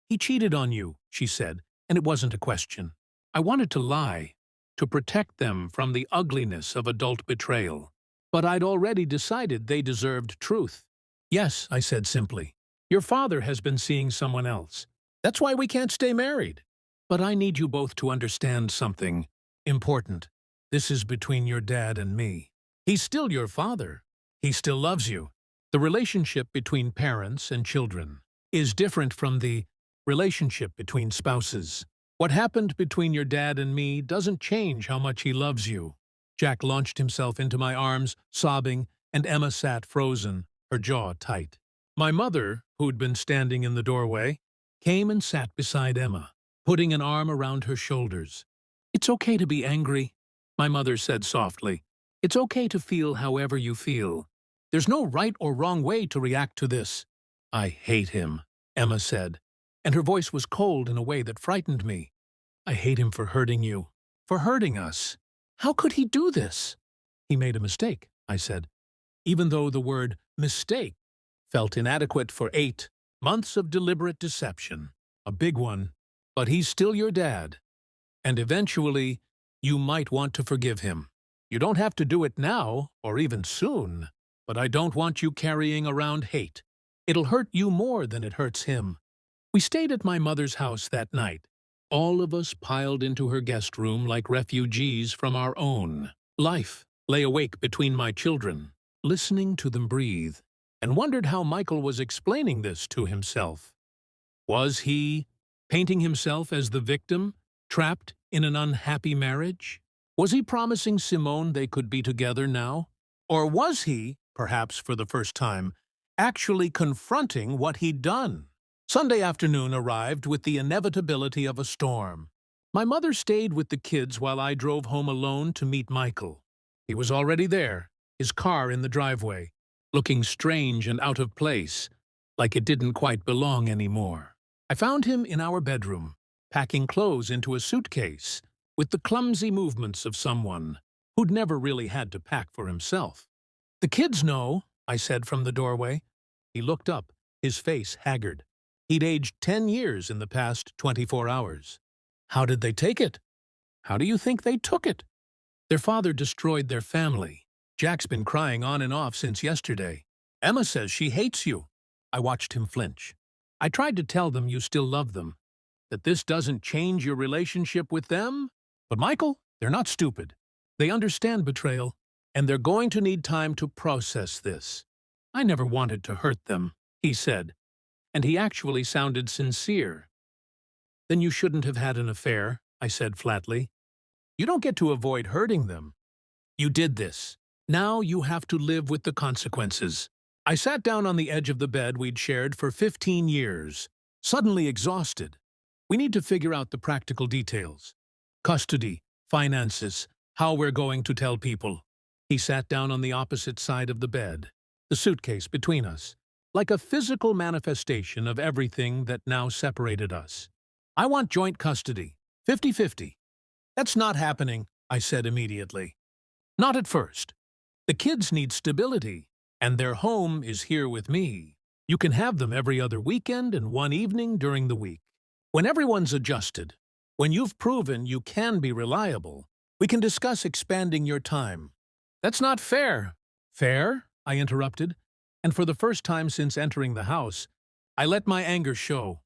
He cheated on you, she said, and it wasn't a question. I wanted to lie, to protect them from the ugliness of adult betrayal. But I'd already decided they deserved truth. Yes, I said simply. Your father has been seeing someone else. That's why we can't stay married. But I need you both to understand something important. This is between your dad and me. He's still your father. He still loves you. The relationship between parents and children, is different from the relationship between spouses. What happened between your dad and me doesn't change how much he loves you. Jack launched himself into my arms, sobbing, and Emma sat frozen, her jaw tight. My mother, who'd been standing in the doorway, came and sat beside Emma, putting an arm around her shoulders. "It's okay to be angry," my mother said softly. "It's okay to feel however you feel. There's no right or wrong way to react to this." "I hate him," Emma said, and her voice was cold in a way that frightened me. "I hate him for hurting you, for hurting us. How could he do this?" "He made a mistake," I said, even though the word mistake felt inadequate for 8 months of deliberate deception. A big one, but he's still your dad. And eventually, you might want to forgive him. You don't have to do it now, or even soon, but I don't want you carrying around hate. It'll hurt you more than it hurts him. We stayed at my mother's house that night. All of us piled into her guest room like refugees from our own life. Lay awake between my children, listening to them breathe, and wondered how Michael was explaining this to himself. Was he painting himself as the victim, trapped in an unhappy marriage? Was he promising Simone they could be together now? Or was he, perhaps for the first time, actually confronting what he'd done? Sunday afternoon arrived with the inevitability of a storm. My mother stayed with the kids while I drove home alone to meet Michael. He was already there, his car in the driveway, looking strange and out of place, like it didn't quite belong anymore. I found him in our bedroom, packing clothes into a suitcase, with the clumsy movements of someone who'd never really had to pack for himself. "The kids know," I said from the doorway. He looked up, his face haggard. He'd aged 10 years in the past 24 hours. "How did they take it?" "How do you think they took it?" "Their father destroyed their family. Jack's been crying on and off since yesterday. Emma says she hates you." I watched him flinch. "I tried to tell them you still love them, that this doesn't change your relationship with them. But Michael, they're not stupid. They understand betrayal, and they're going to need time to process this." "I never wanted to hurt them," he said, and he actually sounded sincere. "Then you shouldn't have had an affair," I said flatly. "You don't get to avoid hurting them. You did this. Now you have to live with the consequences." I sat down on the edge of the bed we'd shared for 15 years, suddenly exhausted. "We need to figure out the practical details. Custody, finances, how we're going to tell people." He sat down on the opposite side of the bed, the suitcase between us, like a physical manifestation of everything that now separated us. "I want joint custody, 50-50. "That's not happening," I said immediately. "Not at first. The kids need stability, and their home is here with me. You can have them every other weekend and one evening during the week. When everyone's adjusted, when you've proven you can be reliable, we can discuss expanding your time." "That's not fair." "Fair?" I interrupted, and for the first time since entering the house, I let my anger show.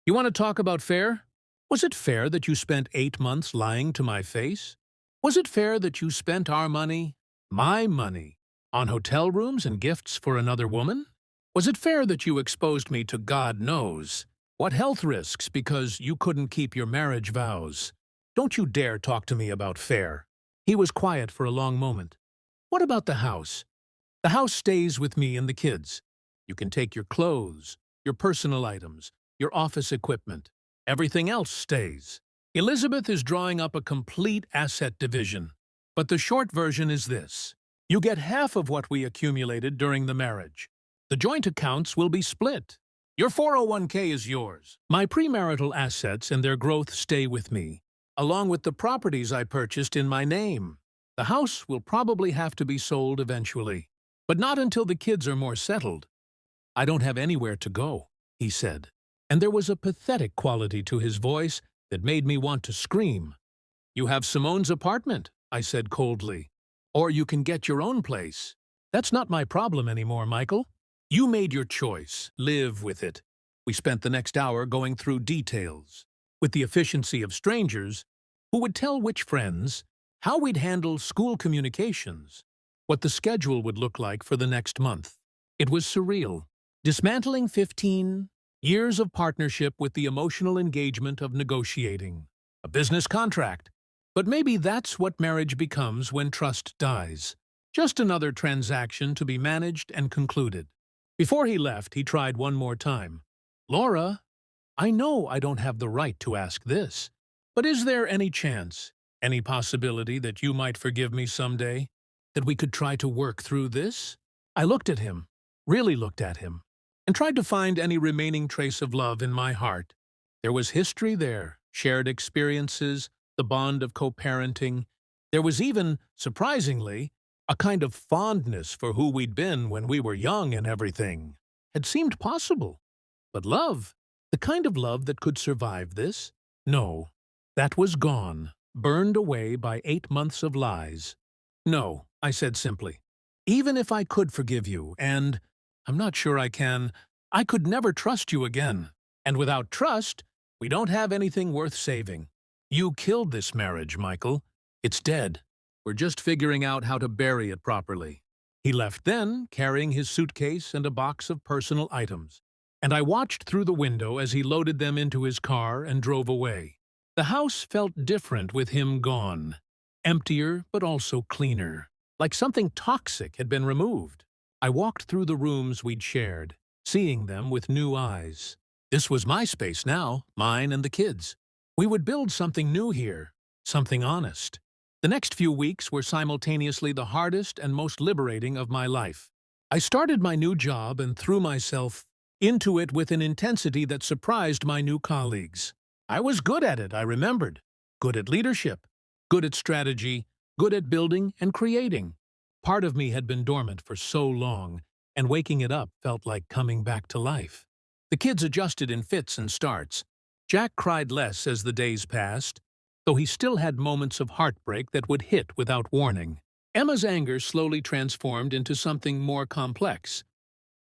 "You want to talk about fair? Was it fair that you spent 8 months lying to my face? Was it fair that you spent our money, my money, on hotel rooms and gifts for another woman? Was it fair that you exposed me to God knows what health risks because you couldn't keep your marriage vows? Don't you dare talk to me about fair." He was quiet for a long moment. "What about the house?" "The house stays with me and the kids. You can take your clothes, your personal items, your office equipment. Everything else stays. Elizabeth is drawing up a complete asset division. But the short version is this. You get half of what we accumulated during the marriage. The joint accounts will be split. Your 401k is yours. My premarital assets and their growth stay with me, along with the properties I purchased in my name. The house will probably have to be sold eventually, but not until the kids are more settled." "I don't have anywhere to go," he said, and there was a pathetic quality to his voice that made me want to scream. "You have Simone's apartment," I said coldly. "Or you can get your own place. That's not my problem anymore, Michael. You made your choice. Live with it." We spent the next hour going through details, with the efficiency of strangers, who would tell which friends, how we'd handle school communications, what the schedule would look like for the next month. It was surreal. Dismantling 15 Years of partnership with the emotional engagement of negotiating. A business contract. But maybe that's what marriage becomes when trust dies. Just another transaction to be managed and concluded. Before he left, he tried one more time. Laura, I know I don't have the right to ask this, but is there any chance, any possibility that you might forgive me someday? That we could try to work through this? I looked at him, really looked at him, and tried to find any remaining trace of love in my heart. There was history there, shared experiences, the bond of co-parenting. There was even, surprisingly, a kind of fondness for who we'd been when we were young and everything. Had seemed possible. But love, the kind of love that could survive this? No, that was gone, burned away by 8 months of lies. No, I said simply. Even if I could forgive you, and I'm not sure I can, I could never trust you again. And without trust, we don't have anything worth saving. You killed this marriage, Michael. It's dead. We're just figuring out how to bury it properly. He left then, carrying his suitcase and a box of personal items, and I watched through the window as he loaded them into his car and drove away. The house felt different with him gone. Emptier, but also cleaner. Like something toxic had been removed. I walked through the rooms we'd shared, seeing them with new eyes. This was my space now, mine and the kids. We would build something new here, something honest. The next few weeks were simultaneously the hardest and most liberating of my life. I started my new job and threw myself into it with an intensity that surprised my new colleagues. I was good at it, I remembered. Good at leadership, good at strategy, good at building and creating. Part of me had been dormant for so long, and waking it up felt like coming back to life. The kids adjusted in fits and starts. Jack cried less as the days passed, though he still had moments of heartbreak that would hit without warning. Emma's anger slowly transformed into something more complex.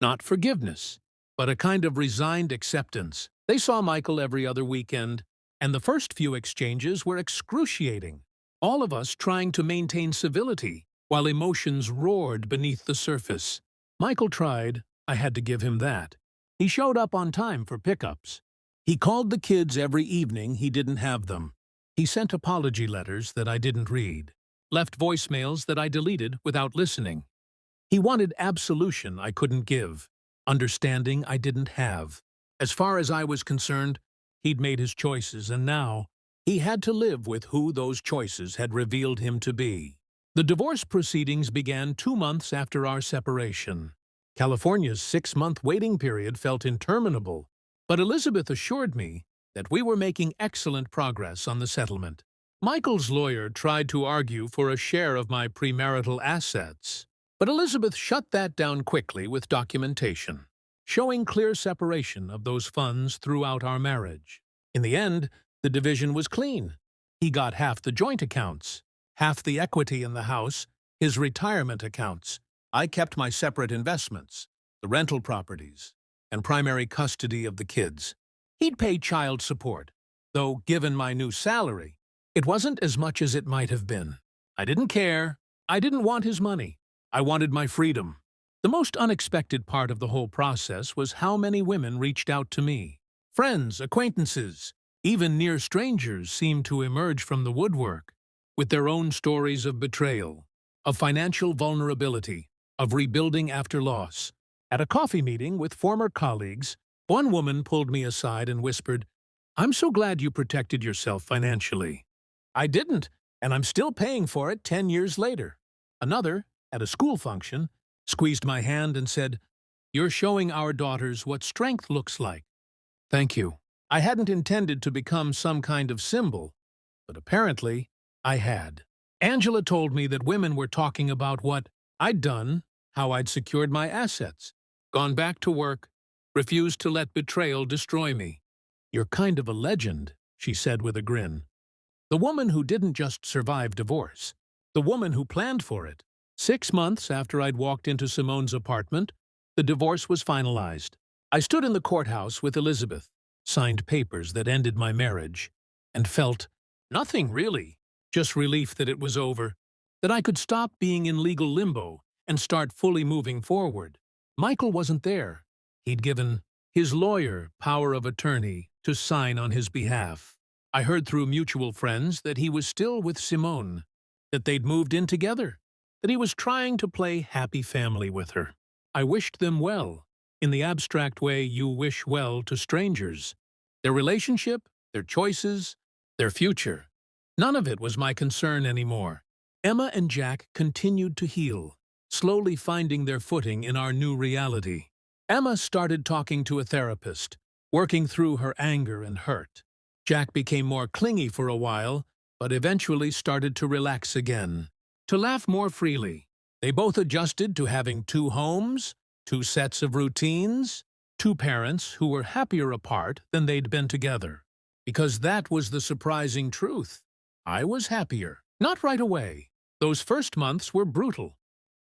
Not forgiveness, but a kind of resigned acceptance. They saw Michael every other weekend, and the first few exchanges were excruciating. All of us trying to maintain civility, while emotions roared beneath the surface. Michael tried, I had to give him that. He showed up on time for pickups. He called the kids every evening he didn't have them. He sent apology letters that I didn't read, left voicemails that I deleted without listening. He wanted absolution I couldn't give, understanding I didn't have. As far as I was concerned, he'd made his choices, and now he had to live with who those choices had revealed him to be. The divorce proceedings began 2 months after our separation. California's 6-month waiting period felt interminable, but Elizabeth assured me that we were making excellent progress on the settlement. Michael's lawyer tried to argue for a share of my premarital assets, but Elizabeth shut that down quickly with documentation, showing clear separation of those funds throughout our marriage. In the end, the division was clean. He got half the joint accounts, half the equity in the house, his retirement accounts. I kept my separate investments, the rental properties, and primary custody of the kids. He'd pay child support, though given my new salary, it wasn't as much as it might have been. I didn't care. I didn't want his money. I wanted my freedom. The most unexpected part of the whole process was how many women reached out to me. Friends, acquaintances, even near strangers seemed to emerge from the woodwork, with their own stories of betrayal, of financial vulnerability, of rebuilding after loss. At a coffee meeting with former colleagues, one woman pulled me aside and whispered, "I'm so glad you protected yourself financially." I didn't, and I'm still paying for it 10 years later. Another, at a school function, squeezed my hand and said, "You're showing our daughters what strength looks like." Thank you. I hadn't intended to become some kind of symbol, but apparently I had. Angela told me that women were talking about what I'd done, how I'd secured my assets, gone back to work, refused to let betrayal destroy me. "You're kind of a legend," she said with a grin. The woman who didn't just survive divorce, the woman who planned for it. 6 months after I'd walked into Simone's apartment, the divorce was finalized. I stood in the courthouse with Elizabeth, signed papers that ended my marriage, and felt nothing really, just relief that it was over, that I could stop being in legal limbo and start fully moving forward. Michael wasn't there. He'd given his lawyer power of attorney to sign on his behalf. I heard through mutual friends that he was still with Simone, that they'd moved in together, that he was trying to play happy family with her. I wished them well, in the abstract way you wish well to strangers. Their relationship, their choices, their future. None of it was my concern anymore. Emma and Jack continued to heal, slowly finding their footing in our new reality. Emma started talking to a therapist, working through her anger and hurt. Jack became more clingy for a while, but eventually started to relax again, to laugh more freely. They both adjusted to having two homes, two sets of routines, two parents who were happier apart than they'd been together. Because that was the surprising truth. I was happier. Not right away. Those first months were brutal,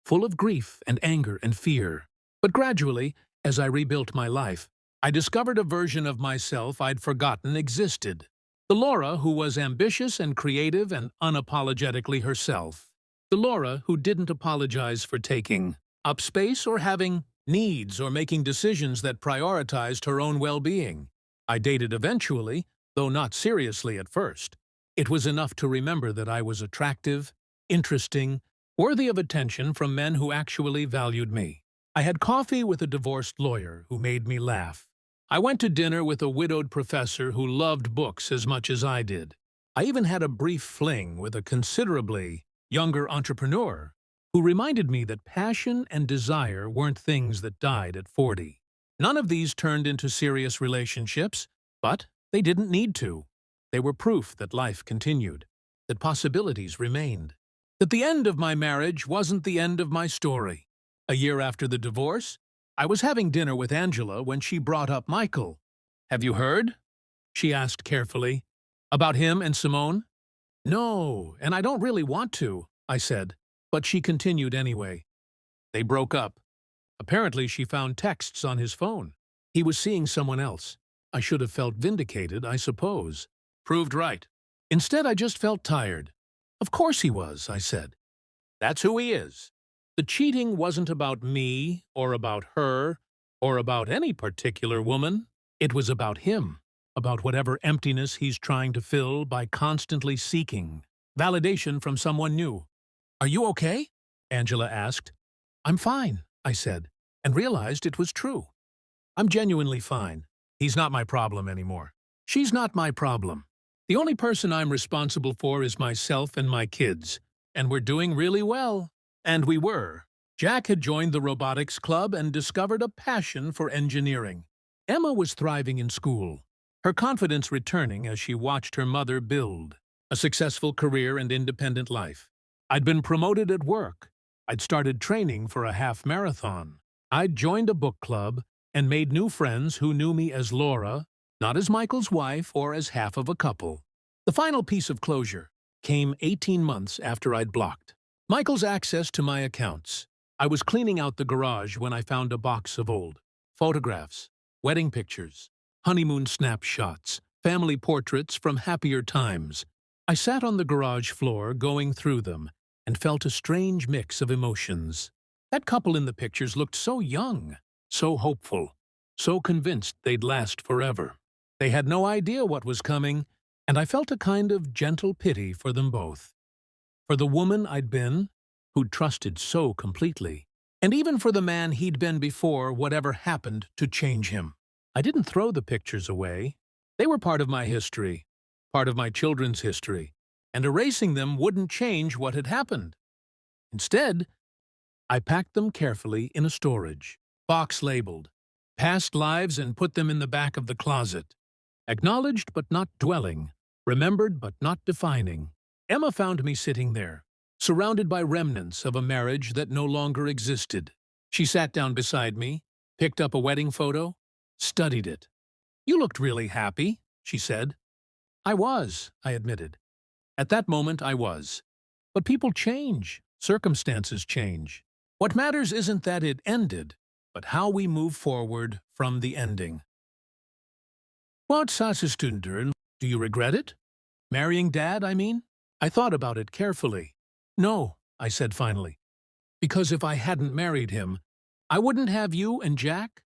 full of grief and anger and fear. But gradually, as I rebuilt my life, I discovered a version of myself I'd forgotten existed. The Laura who was ambitious and creative and unapologetically herself. The Laura who didn't apologize for taking up space or having needs or making decisions that prioritized her own well-being. I dated eventually, though not seriously at first. It was enough to remember that I was attractive, interesting, worthy of attention from men who actually valued me. I had coffee with a divorced lawyer who made me laugh. I went to dinner with a widowed professor who loved books as much as I did. I even had a brief fling with a considerably younger entrepreneur who reminded me that passion and desire weren't things that died at 40. None of these turned into serious relationships, but they didn't need to. They were proof that life continued, that possibilities remained, that the end of my marriage wasn't the end of my story. A year after the divorce, I was having dinner with Angela when she brought up Michael. "Have you heard?" she asked carefully. "About him and Simone?" "No, and I don't really want to," I said, but she continued anyway. "They broke up. Apparently she found texts on his phone. He was seeing someone else. I should have felt vindicated, I suppose. Proved right. Instead, I just felt tired." "Of course he was," I said. "That's who he is." The cheating wasn't about me, or about her, or about any particular woman. It was about him, about whatever emptiness he's trying to fill by constantly seeking validation from someone new. "Are you okay?" Angela asked. "I'm fine," I said, and realized it was true. I'm genuinely fine. He's not my problem anymore. She's not my problem. The only person I'm responsible for is myself and my kids, and we're doing really well. And we were. Jack had joined the robotics club and discovered a passion for engineering. Emma was thriving in school, her confidence returning as she watched her mother build a successful career and independent life. I'd been promoted at work. I'd started training for a half marathon. I'd joined a book club and made new friends who knew me as Laura, not as Michael's wife or as half of a couple. The final piece of closure came 18 months after I'd blocked Michael's access to my accounts. I was cleaning out the garage when I found a box of old photographs, wedding pictures, honeymoon snapshots, family portraits from happier times. I sat on the garage floor going through them and felt a strange mix of emotions. That couple in the pictures looked so young, so hopeful, so convinced they'd last forever. They had no idea what was coming, and I felt a kind of gentle pity for them both. For the woman I'd been, who'd trusted so completely, and even for the man he'd been before whatever happened to change him. I didn't throw the pictures away. They were part of my history, part of my children's history, and erasing them wouldn't change what had happened. Instead, I packed them carefully in a storage box labeled "Past Lives" and put them in the back of the closet. Acknowledged but not dwelling, remembered but not defining. Emma found me sitting there, surrounded by remnants of a marriage that no longer existed. She sat down beside me, picked up a wedding photo, studied it. "You looked really happy," she said. "I was," I admitted. At that moment, I was. But people change. Circumstances change. What matters isn't that it ended, but how we move forward from the ending. Wat is doen? Do you regret it? Marrying Dad, I mean? I thought about it carefully. "No," I said finally. "Because if I hadn't married him, I wouldn't have you and Jack."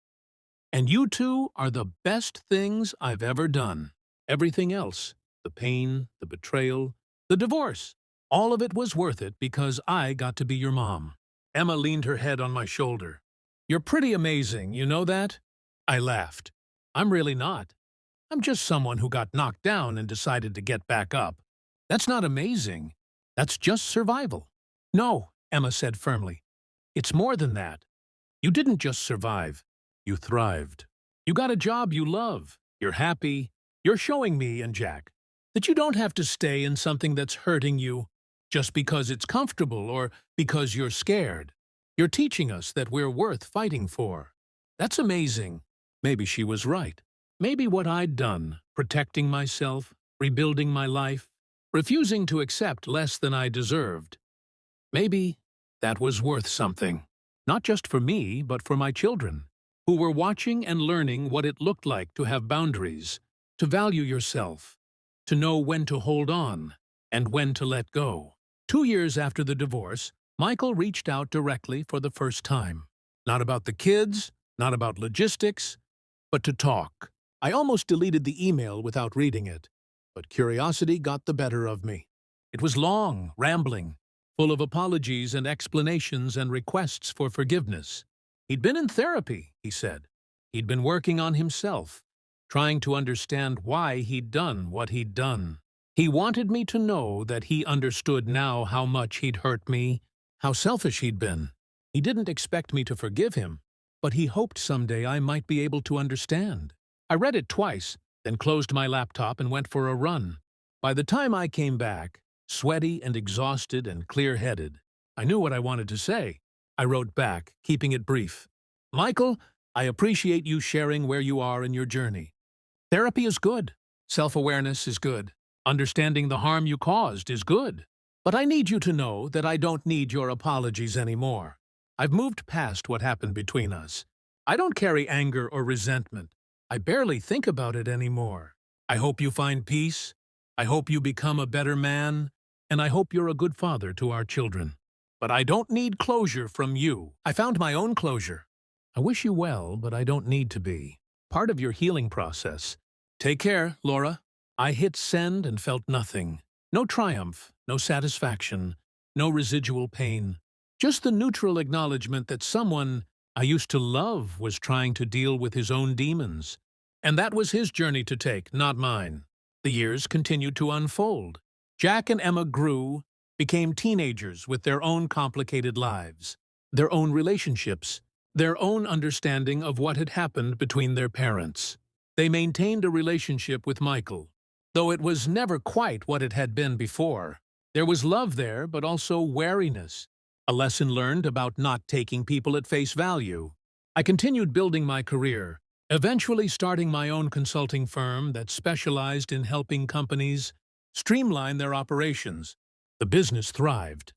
And you two are the best things I've ever done. Everything else, the pain, the betrayal, the divorce, all of it was worth it because I got to be your mom. Emma leaned her head on my shoulder. You're pretty amazing, you know that? I laughed. I'm really not. I'm just someone who got knocked down and decided to get back up. That's not amazing. That's just survival. No, Emma said firmly. It's more than that. You didn't just survive. You thrived. You got a job you love. You're happy. You're showing me and Jack that you don't have to stay in something that's hurting you just because it's comfortable or because you're scared. You're teaching us that we're worth fighting for. That's amazing. Maybe she was right. Maybe what I'd done, protecting myself, rebuilding my life, refusing to accept less than I deserved, maybe that was worth something. Not just for me, but for my children, who were watching and learning what it looked like to have boundaries, to value yourself, to know when to hold on and when to let go. 2 years after the divorce, Michael reached out directly for the first time. Not about the kids, not about logistics, but to talk. I almost deleted the email without reading it, but curiosity got the better of me. It was long, rambling, full of apologies and explanations and requests for forgiveness. He'd been in therapy, he said. He'd been working on himself, trying to understand why he'd done what he'd done. He wanted me to know that he understood now how much he'd hurt me, how selfish he'd been. He didn't expect me to forgive him, but he hoped someday I might be able to understand. I read it twice, then closed my laptop and went for a run. By the time I came back, sweaty and exhausted and clear-headed, I knew what I wanted to say. I wrote back, keeping it brief. Michael, I appreciate you sharing where you are in your journey. Therapy is good. Self-awareness is good. Understanding the harm you caused is good. But I need you to know that I don't need your apologies anymore. I've moved past what happened between us. I don't carry anger or resentment. I barely think about it anymore. I hope you find peace. I hope you become a better man. And I hope you're a good father to our children. But I don't need closure from you. I found my own closure. I wish you well, but I don't need to be. Part of your healing process. Take care, Laura. I hit send and felt nothing. No triumph, no satisfaction, no residual pain. Just the neutral acknowledgement that someone I used to love was trying to deal with his own demons. And that was his journey to take, not mine. The years continued to unfold. Jack and Emma grew, became teenagers with their own complicated lives, their own relationships, their own understanding of what had happened between their parents. They maintained a relationship with Michael, though it was never quite what it had been before. There was love there, but also wariness, a lesson learned about not taking people at face value. I continued building my career, eventually starting my own consulting firm that specialized in helping companies streamline their operations. The business thrived,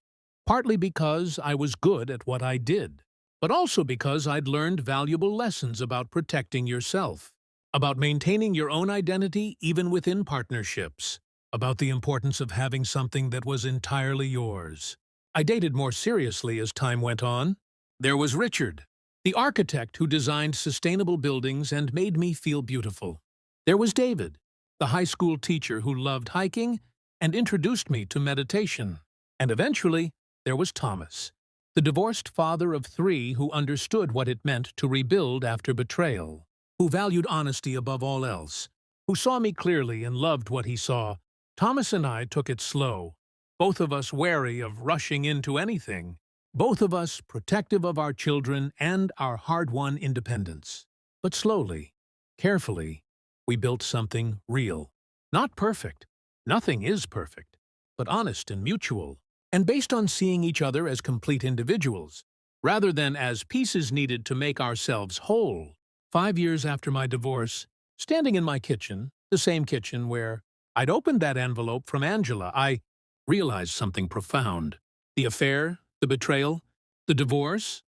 partly because I was good at what I did, but also because I'd learned valuable lessons about protecting yourself, about maintaining your own identity even within partnerships, about the importance of having something that was entirely yours. I dated more seriously as time went on. There was Richard, the architect who designed sustainable buildings and made me feel beautiful. There was David, the high school teacher who loved hiking and introduced me to meditation. And eventually, there was Thomas, the divorced father of 3 who understood what it meant to rebuild after betrayal, who valued honesty above all else, who saw me clearly and loved what he saw. Thomas and I took it slow, both of us wary of rushing into anything, both of us protective of our children and our hard-won independence. But slowly, carefully, we built something real. Not perfect. Nothing is perfect, but honest and mutual, and based on seeing each other as complete individuals, rather than as pieces needed to make ourselves whole. 5 years after my divorce, standing in my kitchen, the same kitchen where I'd opened that envelope from Angela, I realized something profound. The affair, the betrayal, the divorce,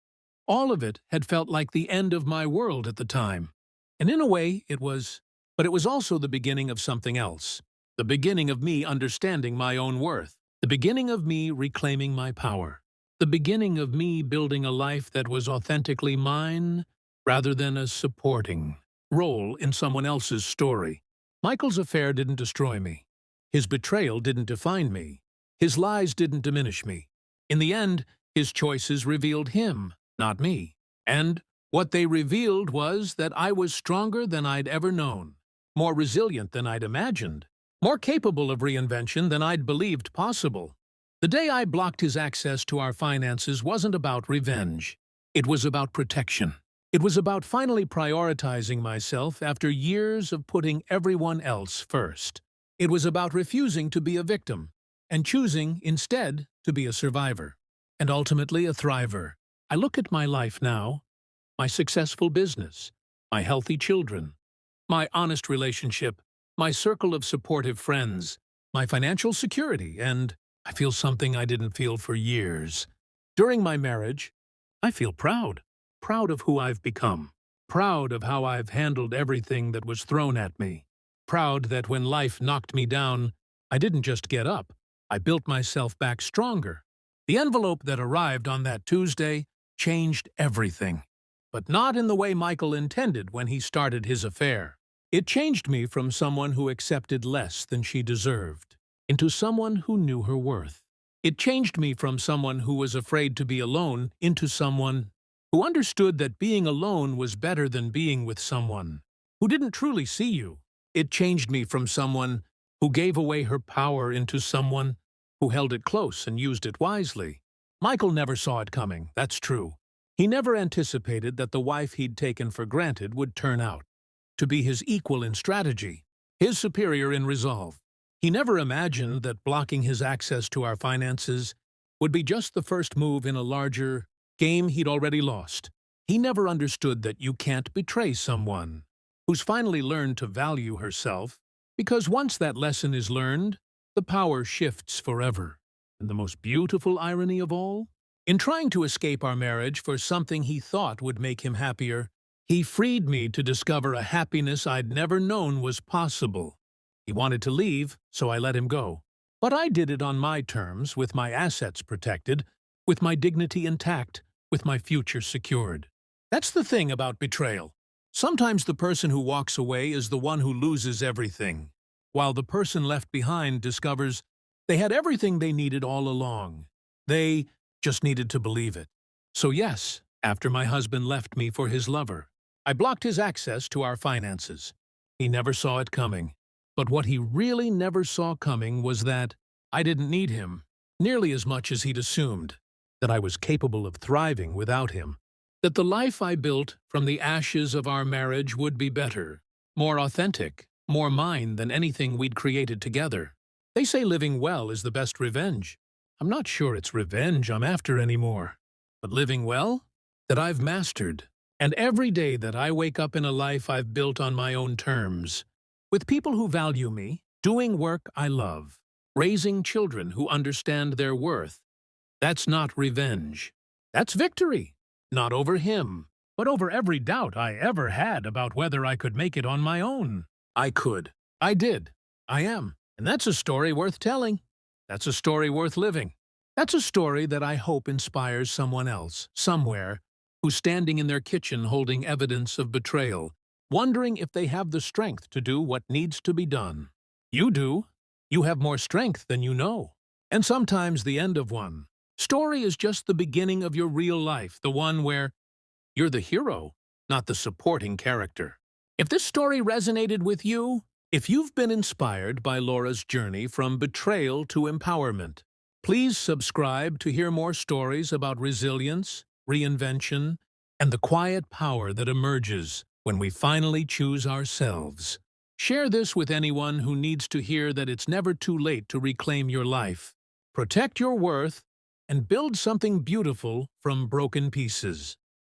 all of it had felt like the end of my world at the time. And in a way, it was, but it was also the beginning of something else. The beginning of me understanding my own worth. The beginning of me reclaiming my power. The beginning of me building a life that was authentically mine, rather than a supporting role in someone else's story. Michael's affair didn't destroy me. His betrayal didn't define me. His lies didn't diminish me. In the end, his choices revealed him, not me. And what they revealed was that I was stronger than I'd ever known, more resilient than I'd imagined, more capable of reinvention than I'd believed possible. The day I blocked his access to our finances wasn't about revenge. It was about protection. It was about finally prioritizing myself after years of putting everyone else first. It was about refusing to be a victim and choosing, instead, to be a survivor and ultimately a thriver. I look at my life now, my successful business, my healthy children, my honest relationship, my circle of supportive friends, my financial security, and I feel something I didn't feel for years. During my marriage, I feel proud. Proud of who I've become. Proud of how I've handled everything that was thrown at me. Proud that when life knocked me down, I didn't just get up. I built myself back stronger. The envelope that arrived on that Tuesday changed everything. But not in the way Michael intended when he started his affair. It changed me from someone who accepted less than she deserved into someone who knew her worth. It changed me from someone who was afraid to be alone into someone who understood that being alone was better than being with someone who didn't truly see you. It changed me from someone who gave away her power into someone who held it close and used it wisely. Michael never saw it coming, that's true. He never anticipated that the wife he'd taken for granted would turn out to be his equal in strategy, his superior in resolve. He never imagined that blocking his access to our finances would be just the first move in a larger game he'd already lost. He never understood that you can't betray someone who's finally learned to value herself, because once that lesson is learned, the power shifts forever. And the most beautiful irony of all? In trying to escape our marriage for something he thought would make him happier, he freed me to discover a happiness I'd never known was possible. He wanted to leave, so I let him go. But I did it on my terms, with my assets protected, with my dignity intact, with my future secured. That's the thing about betrayal. Sometimes the person who walks away is the one who loses everything, while the person left behind discovers they had everything they needed all along. They just needed to believe it. So yes, after my husband left me for his lover, I blocked his access to our finances. He never saw it coming. But what he really never saw coming was that I didn't need him nearly as much as he'd assumed, that I was capable of thriving without him, that the life I built from the ashes of our marriage would be better, more authentic, more mine than anything we'd created together. They say living well is the best revenge. I'm not sure it's revenge I'm after anymore, but living well, that I've mastered. And every day that I wake up in a life I've built on my own terms, with people who value me, doing work I love, raising children who understand their worth, that's not revenge. That's victory. Not over him, but over every doubt I ever had about whether I could make it on my own. I could. I did. I am. And that's a story worth telling. That's a story worth living. That's a story that I hope inspires someone else, somewhere, who's standing in their kitchen holding evidence of betrayal, wondering if they have the strength to do what needs to be done. You do. You have more strength than you know. And sometimes the end of one story is just the beginning of your real life, the one where you're the hero, not the supporting character. If this story resonated with you, if you've been inspired by Laura's journey from betrayal to empowerment, please subscribe to hear more stories about resilience, reinvention, and the quiet power that emerges when we finally choose ourselves. Share this with anyone who needs to hear that it's never too late to reclaim your life. Protect your worth and build something beautiful from broken pieces.